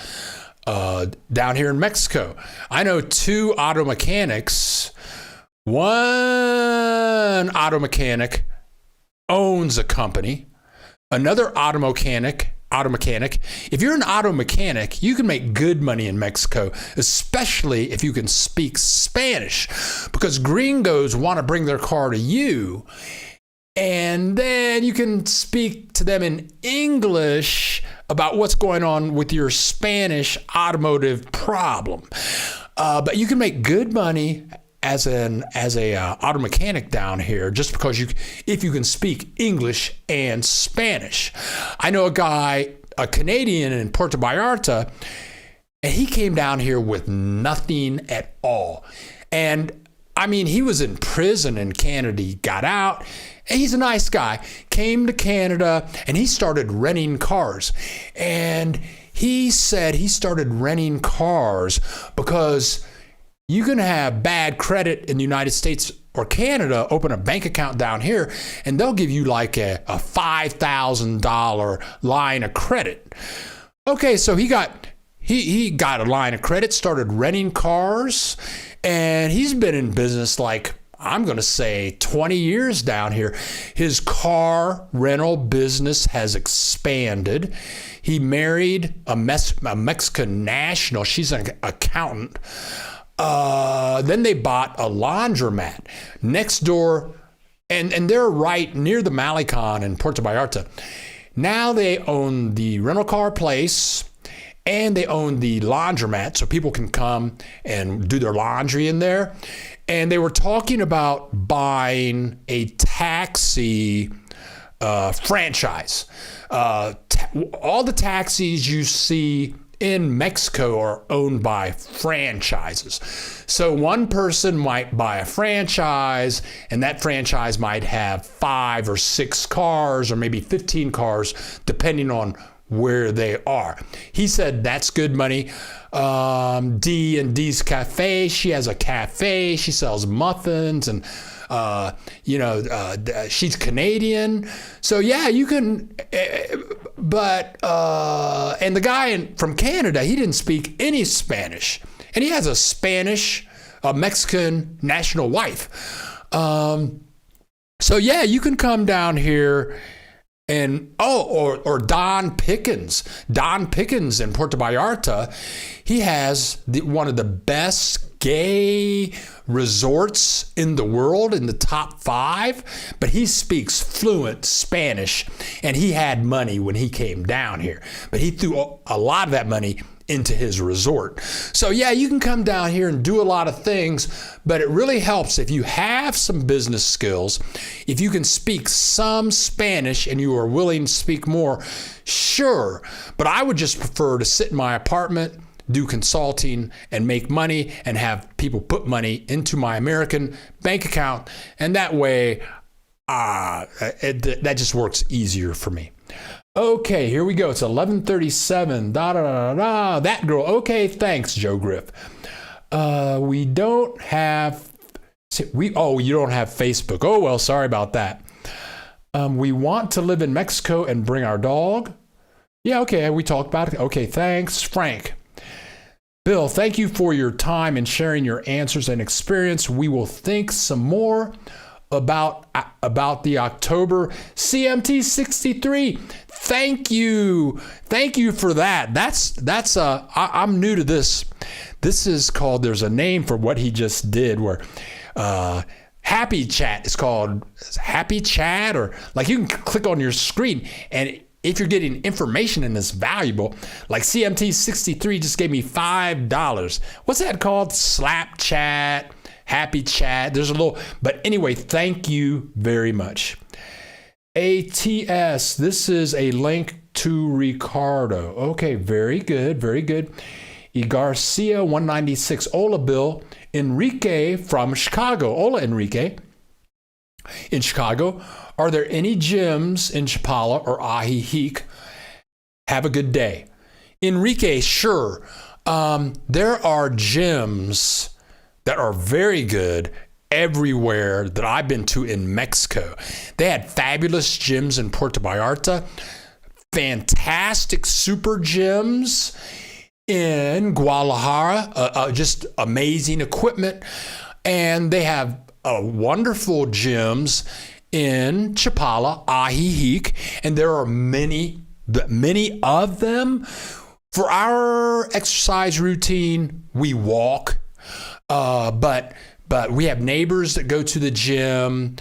down here in Mexico. I know 2 auto mechanics. One auto mechanic owns a company. Another auto mechanic. If you're an auto mechanic, you can make good money in Mexico, especially if you can speak Spanish, because gringos want to bring their car to you. And then you can speak to them in English about what's going on with your Spanish automotive problem. But you can make good money auto mechanic down here just because if you can speak English and Spanish. I know a Canadian in Puerto Vallarta, and he came down here with nothing at all. And I mean, he was in prison in Canada. He got out. And he's a nice guy. Came to Canada and he started renting cars. And he said he started renting cars because you can have bad credit in the United States or Canada, open a bank account down here, and they'll give you like a $5,000 line of credit. Okay, so he got a line of credit, started renting cars, and he's been in business like, I'm going to say 20 years down here. His car rental business has expanded. He married a Mexican national. She's an accountant. Then they bought a laundromat next door, and they're right near the Malecon in Puerto Vallarta. Now they own the rental car place, and they own the laundromat so people can come and do their laundry in there. And they were talking about buying a taxi franchise. All the taxis you see in Mexico are owned by franchises. So one person might buy a franchise, and that franchise might have 5 or 6 cars or maybe 15 cars, depending on where they are. He said that's good money. D and D's Cafe, she has a cafe. She sells muffins, and she's Canadian. So yeah, you can. But and the guy from Canada, he didn't speak any Spanish, and he has a Mexican national wife. So yeah, you can come down here. And or Don Pickens in Puerto Vallarta, he has one of the best gay resorts in the world, in the top 5, but he speaks fluent Spanish, and he had money when he came down here, but he threw a lot of that money into his resort. So yeah, you can come down here and do a lot of things, but it really helps if you have some business skills. If you can speak some Spanish and you are willing to speak more, sure. But I would just prefer to sit in my apartment, do consulting, and make money, and have people put money into my American bank account. And that way, that just works easier for me. Okay, here we go. It's 11:37. That girl. Okay, thanks, Joe Griff. You don't have Facebook. Oh, well, sorry about that. We want to live in Mexico and bring our dog. Yeah, okay, we talked about it. Okay, thanks, Frank. Bill, thank you for your time and sharing your answers and experience. We will think some more about the October CMT 63. Thank you for that. I'm new to this. This is called, there's a name for what he just did, where Happy Chat is called Happy Chat, or like you can click on your screen, and if you're getting information in this valuable, like CMT 63 just gave me $5. What's that called? Slap Chat, Happy Chat. There's a little, but anyway, thank you very much. ATS, this is a link to Ricardo. Okay, very good, very good. E. Garcia 196. Hola, Bill. Enrique from Chicago. Hola, Enrique. In Chicago, are there any gyms in Chapala or Ajijic? Have a good day. Enrique, sure. There are gyms that are very good everywhere that I've been to in Mexico. They had fabulous gyms in Puerto Vallarta, fantastic super gyms in Guadalajara, just amazing equipment. And they have wonderful gyms in Chapala, Ajijic, and there are many of them. For our exercise routine, we walk, but we have neighbors that go to the gym.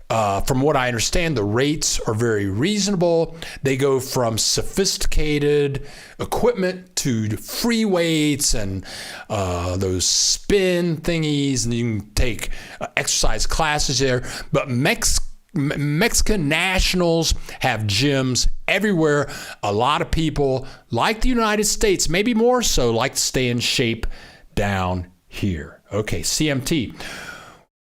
From what I understand, the rates are very reasonable. They go from sophisticated equipment to free weights and those spin thingies, and you can take exercise classes there. But Mexican nationals have gyms everywhere. A lot of people, like the United States, maybe more so, like to stay in shape down here. Okay, CMT.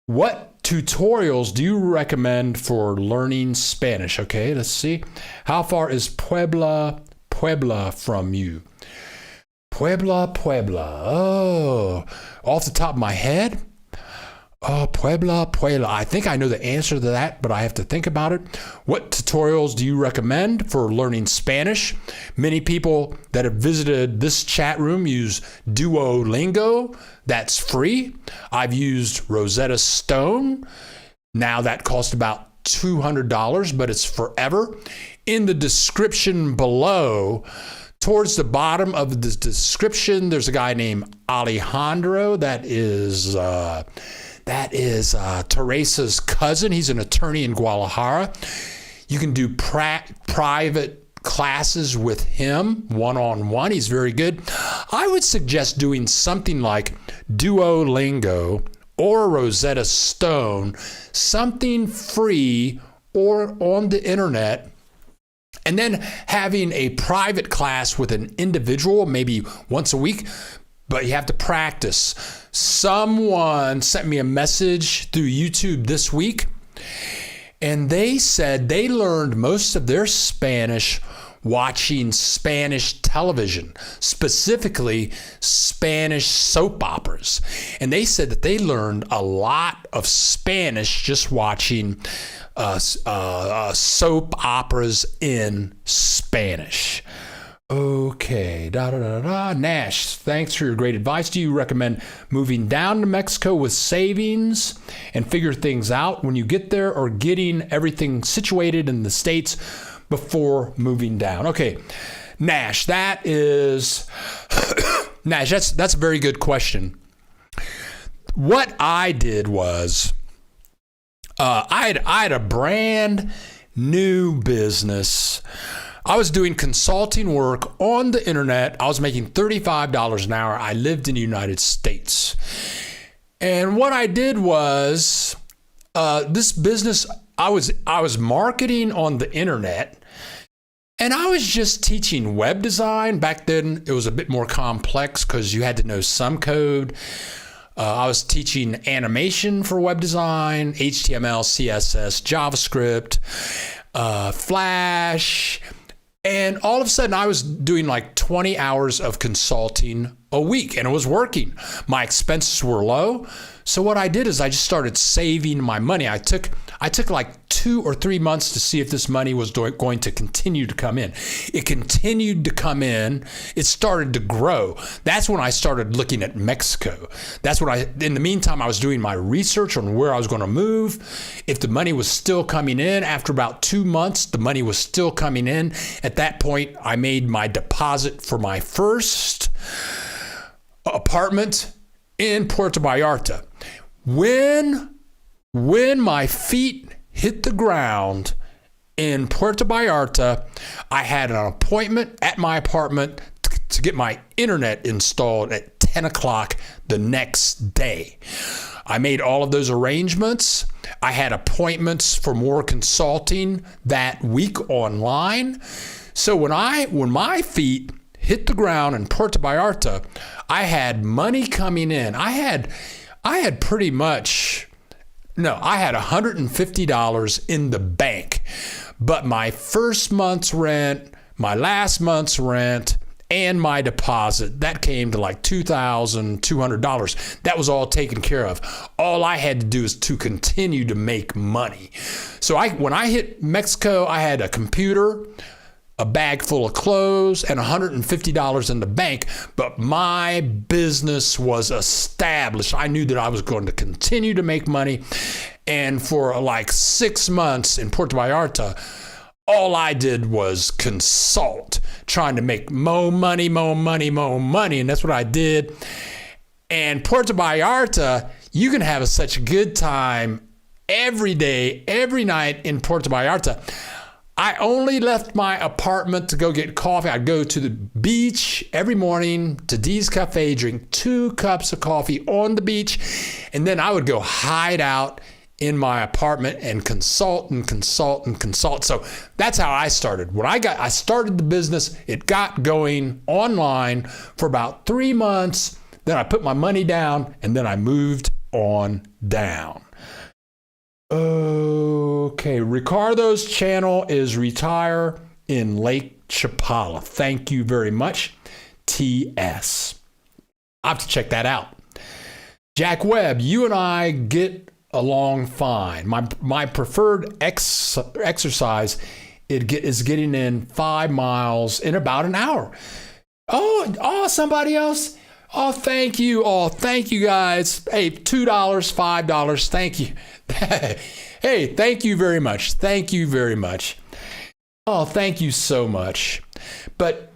What tutorials do you recommend for learning Spanish? Okay, let's see. How far is Puebla from you? Puebla. Oh, off the top of my head? Oh, Puebla. I think I know the answer to that, but I have to think about it. What tutorials do you recommend for learning Spanish? Many people that have visited this chat room use Duolingo. That's free. I've used Rosetta Stone. Now that costs about $200, but it's forever. In the description below, towards the bottom of the description, there's a guy named Alejandro that is Teresa's cousin. He's an attorney in Guadalajara. You can do private classes with him one-on-one. He's very good. I would suggest doing something like Duolingo or Rosetta Stone, something free or on the internet, and then having a private class with an individual, maybe once a week. But you have to practice. Someone sent me a message through YouTube this week, and they said they learned most of their Spanish watching Spanish television, specifically Spanish soap operas. And they said that they learned a lot of Spanish just watching soap operas in Spanish. Okay, Nash, thanks for your great advice. Do you recommend moving down to Mexico with savings and figure things out when you get there, or getting everything situated in the States before moving down? Okay, Nash, that's a very good question. What I did was I had a brand new business. I was doing consulting work on the internet. I was making $35 an hour. I lived in the United States. And what I did was this business, I was marketing on the internet, and I was just teaching web design. Back then, it was a bit more complex because you had to know some code. I was teaching animation for web design, HTML, CSS, JavaScript, Flash. And all of a sudden, I was doing like 20 hours of consulting a week, and it was working. My expenses were low. So what I did is I just started saving my money. I took like 2 or 3 months to see if this money was going to continue to come in. It continued to come in. It started to grow. That's when I started looking at Mexico. That's when in the meantime, I was doing my research on where I was going to move. If the money was still coming in, after about 2 months, the money was still coming in. At that point, I made my deposit for my first apartment in Puerto Vallarta. When my feet hit the ground in Puerto Vallarta, I had an appointment at my apartment to get my internet installed at 10 o'clock the next day. I made all of those arrangements. I had appointments for more consulting that week online. So when my feet hit the ground in Puerto Vallarta, I had money coming in. I had $150 in the bank, but my first month's rent, my last month's rent, and my deposit, that came to like $2,200. That was all taken care of. All I had to do is to continue to make money. So when I hit Mexico, I had a computer, a bag full of clothes, and $150 in the bank, but my business was established. I knew that I was going to continue to make money, and for like 6 months in Puerto Vallarta, all I did was consult, trying to make more money, and that's what I did. And Puerto Vallarta, you can have such a good time every day, every night in Puerto Vallarta. I only left my apartment to go get coffee. I'd go to the beach every morning to Dee's Cafe, drink 2 cups of coffee on the beach, and then I would go hide out in my apartment and consult. So that's how I started. When I started the business, it got going online for about 3 months. Then I put my money down and then I moved on down. Okay, Ricardo's channel is Retire in Lake Chapala. Thank you very much, TS. I'll have to check that out. Jack Webb, you and I get along fine. My preferred exercise is getting in 5 miles in about an hour. Oh, somebody else? Oh, thank you. Oh, thank you guys. Hey, $2, $5. Thank you. Hey, thank you very much. Thank you very much. Oh, thank you so much. But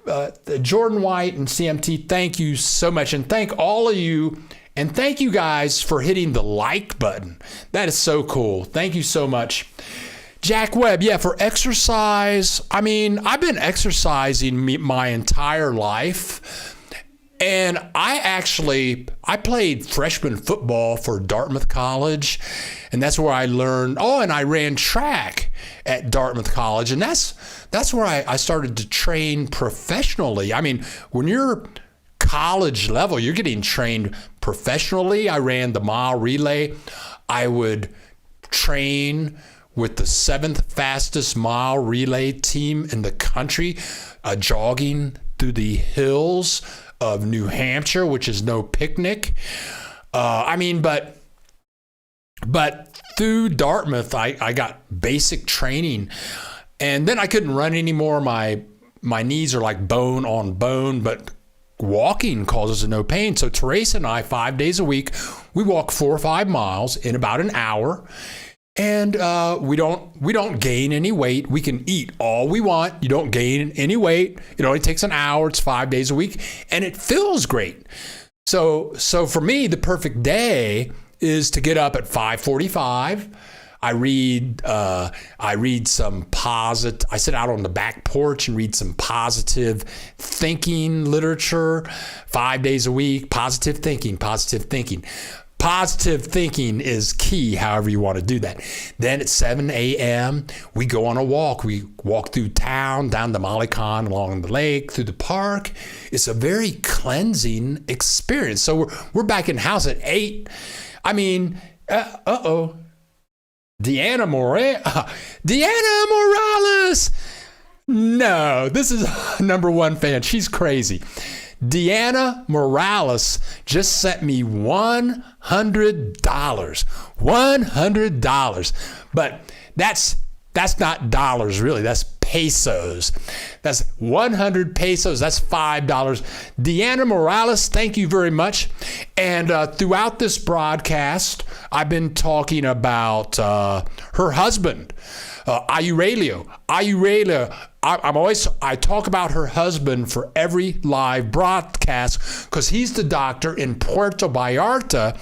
Jordan White and CMT, thank you so much. And thank all of you. And thank you guys for hitting the like button. That is so cool. Thank you so much. Jack Webb, yeah, for exercise, I mean, I've been exercising my entire life. And I played freshman football for Dartmouth College, and that's where I learned. Oh, and I ran track at Dartmouth College, and that's where I started to train professionally. I mean, when you're college level, you're getting trained professionally. I ran the mile relay. I would train with the 7th fastest mile relay team in the country, jogging through the hills of New Hampshire, which is no picnic. But through Dartmouth, I got basic training, and then I couldn't run anymore. My knees are like bone on bone, but walking causes no pain. So Teresa and I, 5 days a week, we walk 4 or 5 miles in about an hour. And we don't gain any weight. We can eat all we want. You don't gain any weight. It only takes an hour. It's 5 days a week, and it feels great. So for me, the perfect day is to get up at 5:45. I read some positive. I sit out on the back porch and read some positive thinking literature. 5 days a week. Positive thinking. Positive thinking is key, however you want to do that. Then at 7 a.m., we go on a walk. We walk through town, down the Malecon, along the lake, through the park. It's a very cleansing experience. So we're back in house at 8. I mean, Deanna Morales. No, this is number 1 fan. She's crazy. Deanna Morales just sent me $100. $100. But that's not dollars, really. That's pesos. That's 100 pesos. That's $5. Deanna Morales, thank you very much. And throughout this broadcast, I've been talking about her husband, Aurelio. I talk about her husband for every live broadcast because he's the doctor in Puerto Vallarta,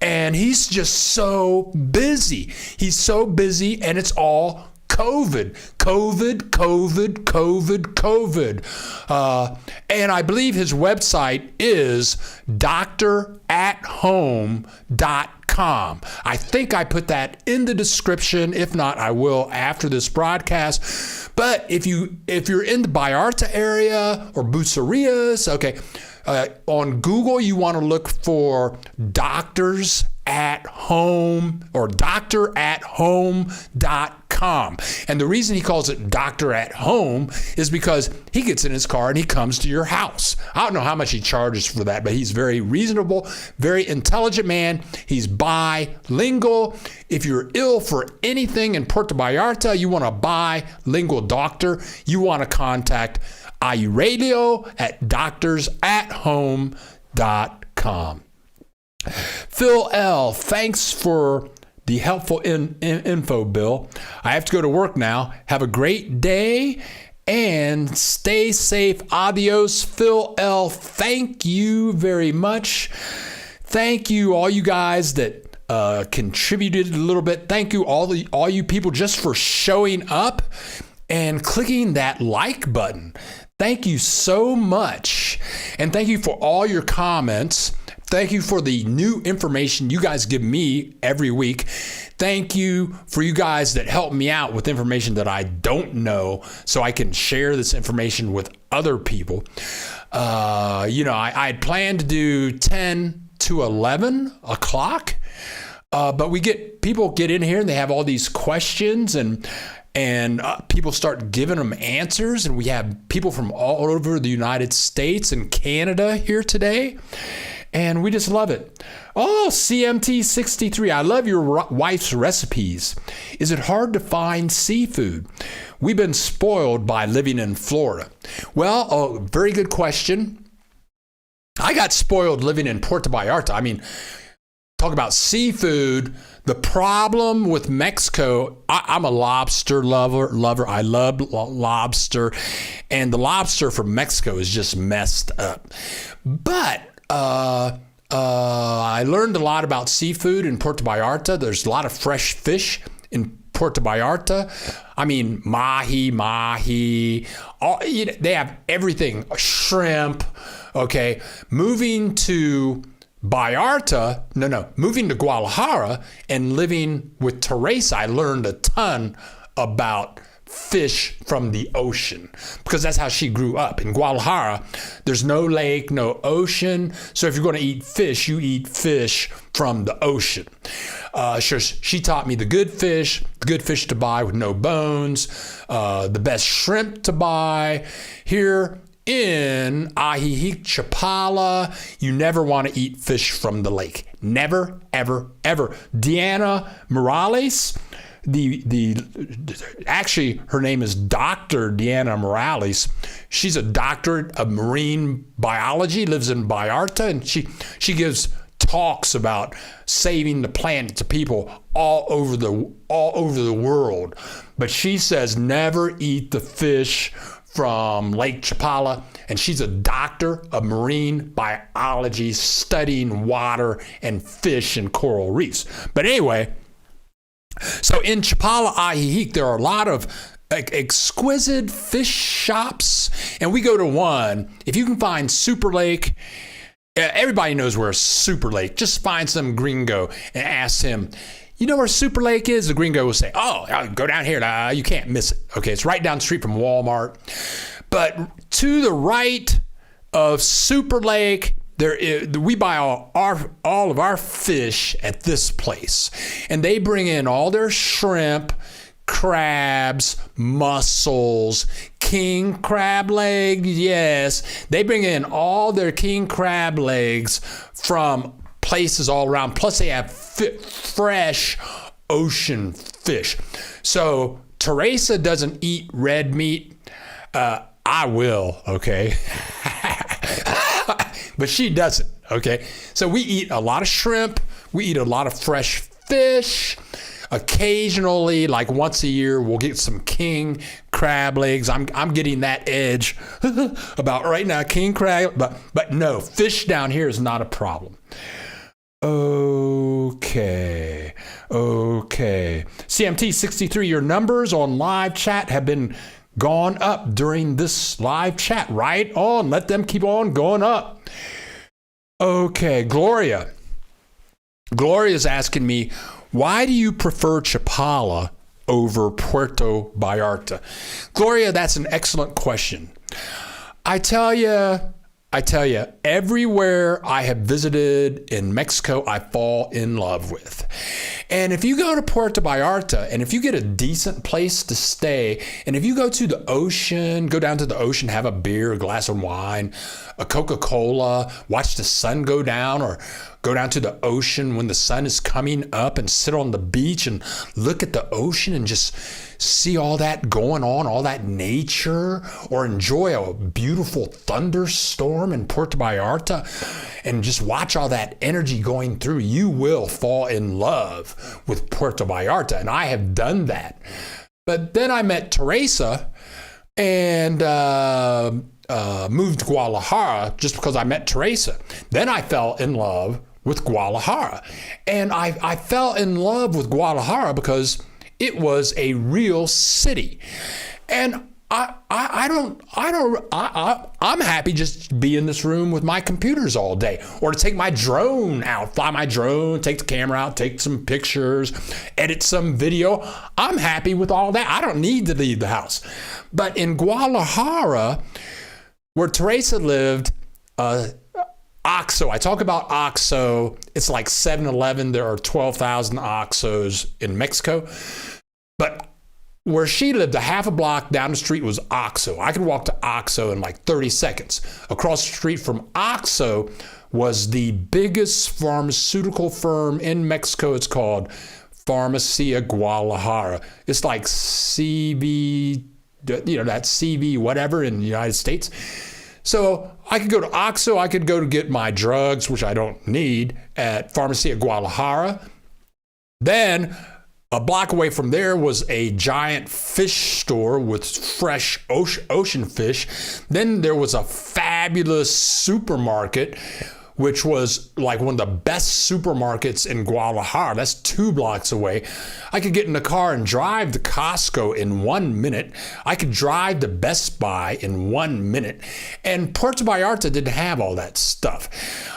and he's just so busy. He's so busy, and it's all COVID. And I believe his website is doctorathome.com. I think I put that in the description. If not, I will after this broadcast. But if you're in the Vallarta area or Bucerias, okay, on Google, you want to look for Doctors at Home or doctorathome.com. And the reason he calls it Doctor at Home is because he gets in his car and he comes to your house. I don't know how much he charges for that, but he's very reasonable, very intelligent man. He's bilingual. If you're ill for anything in Puerto Vallarta, you want a bilingual doctor, you want to contact Aurelio at doctorsathome.com. Phil L., thanks for the helpful info, Bill. I have to go to work now. Have a great day and stay safe. Adios, Phil L. Thank you very much. Thank you, all you guys that contributed a little bit. Thank you, all you people, just for showing up and clicking that like button. Thank you so much. And thank you for all your comments. Thank you for the new information you guys give me every week. Thank you for you guys that help me out with information that I don't know so I can share this information with other people. I had planned to do 10 to 11 o'clock, but people get in here and they have all these questions and people start giving them answers, and we have people from all over the United States and Canada here today. And we just love it. Oh, CMT63, I love your wife's recipes. Is it hard to find seafood? We've been spoiled by living in Florida. Well, very good question. I got spoiled living in Puerto Vallarta. I mean, talk about seafood. The problem with Mexico, I'm a lobster lover. I love lobster. And the lobster from Mexico is just messed up. But I learned a lot about seafood in Puerto Vallarta. There's a lot of fresh fish in Puerto Vallarta. I mean, mahi, they have everything, shrimp. Okay. Moving to Guadalajara and living with Teresa, I learned a ton about fish from the ocean, because that's how she grew up. In Guadalajara, there's no lake, no ocean. So if you're going to eat fish, you eat fish from the ocean. She taught me the good fish to buy with no bones, the best shrimp to buy. Here in Lake Chapala, you never want to eat fish from the lake. Never, ever, ever. Deanna Morales, actually her name is Dr. Deanna Morales. She's a doctorate of marine biology, lives in Vallarta, and she gives talks about saving the planet to people all over the world. But she says never eat the fish from Lake Chapala, and she's a doctor of marine biology, studying water and fish and coral reefs. But anyway, so in Chapala, Ajijic, there are a lot of exquisite fish shops, and we go to one. If you can find Super Lake, everybody knows where Super Lake. Just find some gringo and ask him, you know where Super Lake is? The gringo will say, oh, I'll go down here. You can't miss it. Okay, it's right down the street from Walmart. But to the right of Super Lake, we buy all of our fish at this place. And they bring in all their shrimp, crabs, mussels, king crab legs. Yes, they bring in all their king crab legs from places all around. Plus they have fresh ocean fish. So Teresa doesn't eat red meat. I will, okay? But she doesn't, okay? So we eat a lot of shrimp. We eat a lot of fresh fish. Occasionally, like once a year, we'll get some king crab legs. I'm getting that edge about right now, king crab. But no, fish down here is not a problem. Okay. CMT63, your numbers on live chat have been gone up during this live chat. Right on. Let them keep on going up. Okay, Gloria. Gloria's asking me, why do you prefer Chapala over Puerto Vallarta? Gloria, that's an excellent question. I tell you, everywhere I have visited in Mexico, I fall in love with. And if you go to Puerto Vallarta, and if you get a decent place to stay, and if you go to the ocean, go down to the ocean, have a beer, a glass of wine, a Coca-Cola, watch the sun go down, or go down to the ocean when the sun is coming up and sit on the beach and look at the ocean and just see all that going on, all that nature, or enjoy a beautiful thunderstorm in Puerto Vallarta and just watch all that energy going through, you will fall in love with Puerto Vallarta. And I have done that. But then I met Teresa and moved to Guadalajara just because I met Teresa. Then I fell in love with Guadalajara. And I fell in love with Guadalajara because it was a real city. And I'm happy just to be in this room with my computers all day, or to take my drone out, fly my drone, take the camera out, take some pictures, edit some video. I'm happy with all that. I don't need to leave the house. But in Guadalajara, where Teresa lived, OXXO, I talk about OXXO. It's like 7-Eleven. There are 12,000 OXXOs in Mexico. But where she lived, a half a block down the street was OXXO. I could walk to OXXO in like 30 seconds. Across the street from OXXO was the biggest pharmaceutical firm in Mexico. It's called Farmacia Guadalajara. It's like CV, that CV whatever in the United States. So I could go to OXXO. I could go to get my drugs, which I don't need, at Farmacia Guadalajara. Then a block away from there was a giant fish store with fresh ocean fish. Then there was a fabulous supermarket, which was like one of the best supermarkets in Guadalajara. That's 2 blocks away. I could get in the car and drive to Costco in 1 minute. I could drive to Best Buy in 1 minute. And Puerto Vallarta didn't have all that stuff.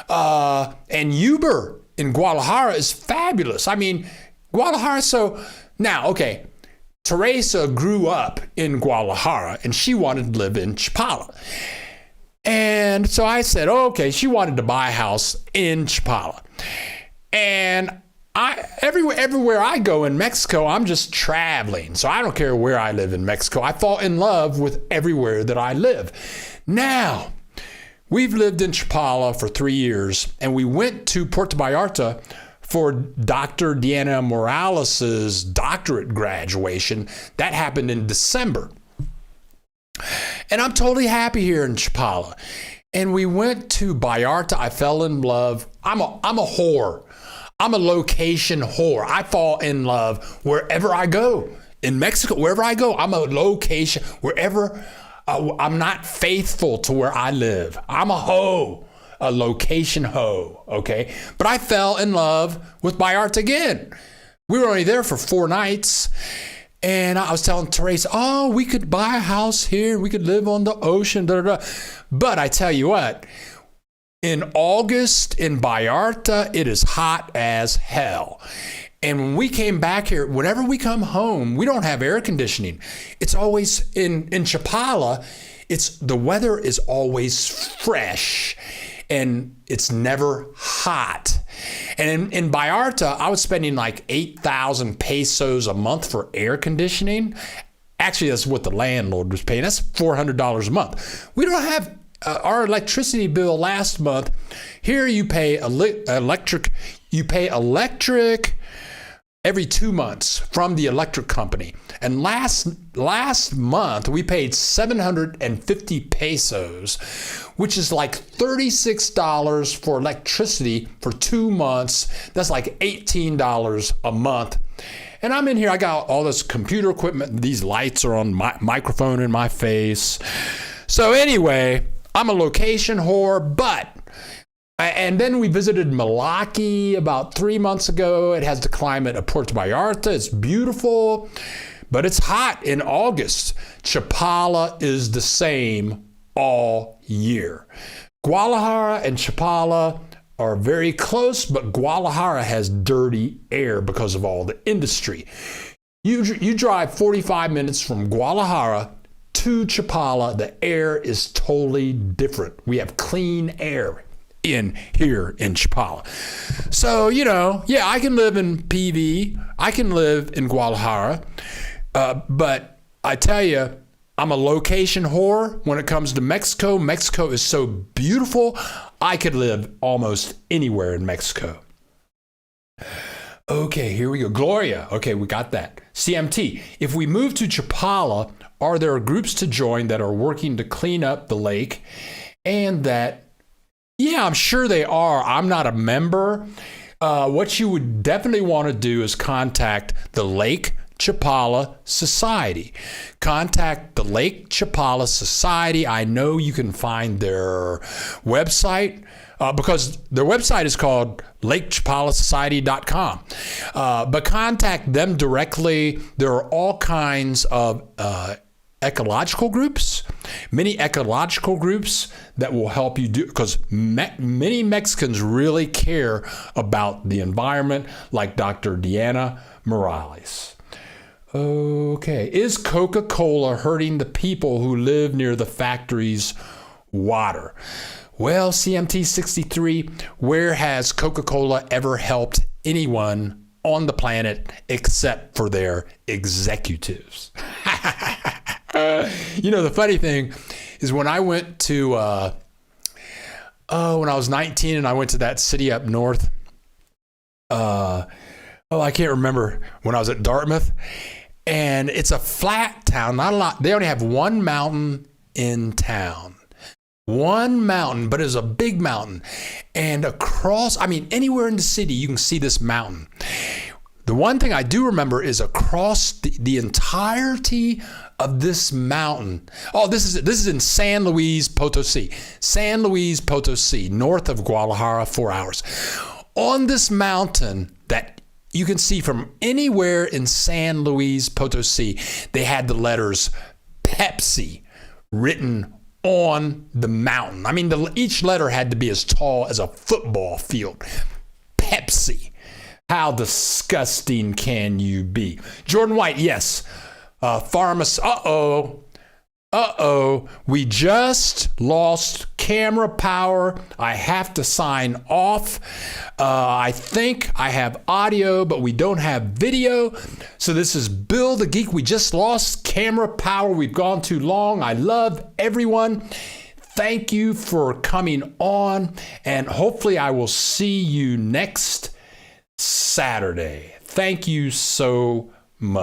And Uber in Guadalajara is fabulous. I mean, Guadalajara, so now, okay, Teresa grew up in Guadalajara and she wanted to live in Chapala. And so I said, okay, she wanted to buy a house in Chapala. And everywhere I go in Mexico, I'm just traveling. So I don't care where I live in Mexico. I fall in love with everywhere that I live. Now, we've lived in Chapala for 3 years, and we went to Puerto Vallarta for Dr. Diana Morales's doctorate graduation. That happened in December. And I'm totally happy here in Chapala. And we went to Vallarta. I fell in love. I'm a whore. I'm a location whore. I fall in love wherever I go. In Mexico, wherever I go, I'm a location. Wherever, I'm not faithful to where I live. I'm a hoe. A location hoe, okay? But I fell in love with Vallarta again. We were only there for 4 nights, and I was telling Teresa, oh, we could buy a house here. We could live on the ocean, da, da, da. But I tell you what, in August in Vallarta, it is hot as hell. And when we came back here, whenever we come home, we don't have air conditioning. It's always in Chapala, the weather is always fresh. And it's never hot. And in Vallarta, I was spending like 8,000 pesos a month for air conditioning. Actually, that's what the landlord was paying. That's $400 a month. We don't have our electricity bill last month. Here you pay electric. You pay electric every 2 months from the electric company. And last month, we paid 750 pesos, which is like $36 for electricity for 2 months. That's like $18 a month. And I'm in here, I got all this computer equipment. These lights are on my microphone in my face. So anyway, I'm a location whore, and then we visited Malaki about 3 months ago. It has the climate of Puerto Vallarta. It's beautiful, but it's hot in August. Chapala is the same all year. Guadalajara and Chapala are very close, but Guadalajara has dirty air because of all the industry. You drive 45 minutes from Guadalajara to Chapala, the air is totally different. We have clean air here in Chapala. So, yeah, I can live in PV. I can live in Guadalajara. But I tell you, I'm a location whore when it comes to Mexico. Mexico is so beautiful. I could live almost anywhere in Mexico. Okay, here we go. Gloria. Okay, we got that. CMT. If we move to Chapala, are there groups to join that are working to clean up the lake? And that, yeah, I'm sure they are. I'm not a member. What you would definitely want to do is contact the Lake Chapala Society. Contact the Lake Chapala Society. I know you can find their website because their website is called LakeChapalaSociety.com. But contact them directly. There are all kinds of ecological groups, many ecological groups that will help you do, because many Mexicans really care about the environment, like Dr. Deanna Morales. Okay. Is Coca-Cola hurting the people who live near the factory's water? Well, CMT63, where has Coca-Cola ever helped anyone on the planet except for their executives? The funny thing is when I went to, when I was 19 and I went to that city up north, I can't remember, when I was at Dartmouth, and it's a flat town, not a lot. They only have one mountain in town. One mountain, but it's a big mountain. And across, anywhere in the city, you can see this mountain. The one thing I do remember is across the entirety of this mountain. Oh, this is in San Luis Potosi. San Luis Potosi, north of Guadalajara, 4 hours. On this mountain that you can see from anywhere in San Luis Potosi, they had the letters Pepsi written on the mountain. Each letter had to be as tall as a football field. Pepsi. How disgusting can you be? Jordan White, yes. Pharmacy. We just lost camera power. I have to sign off. I think I have audio, but we don't have video. So this is Bill the Geek. We just lost camera power. We've gone too long. I love everyone. Thank you for coming on, and hopefully I will see you next Saturday. Thank you so much.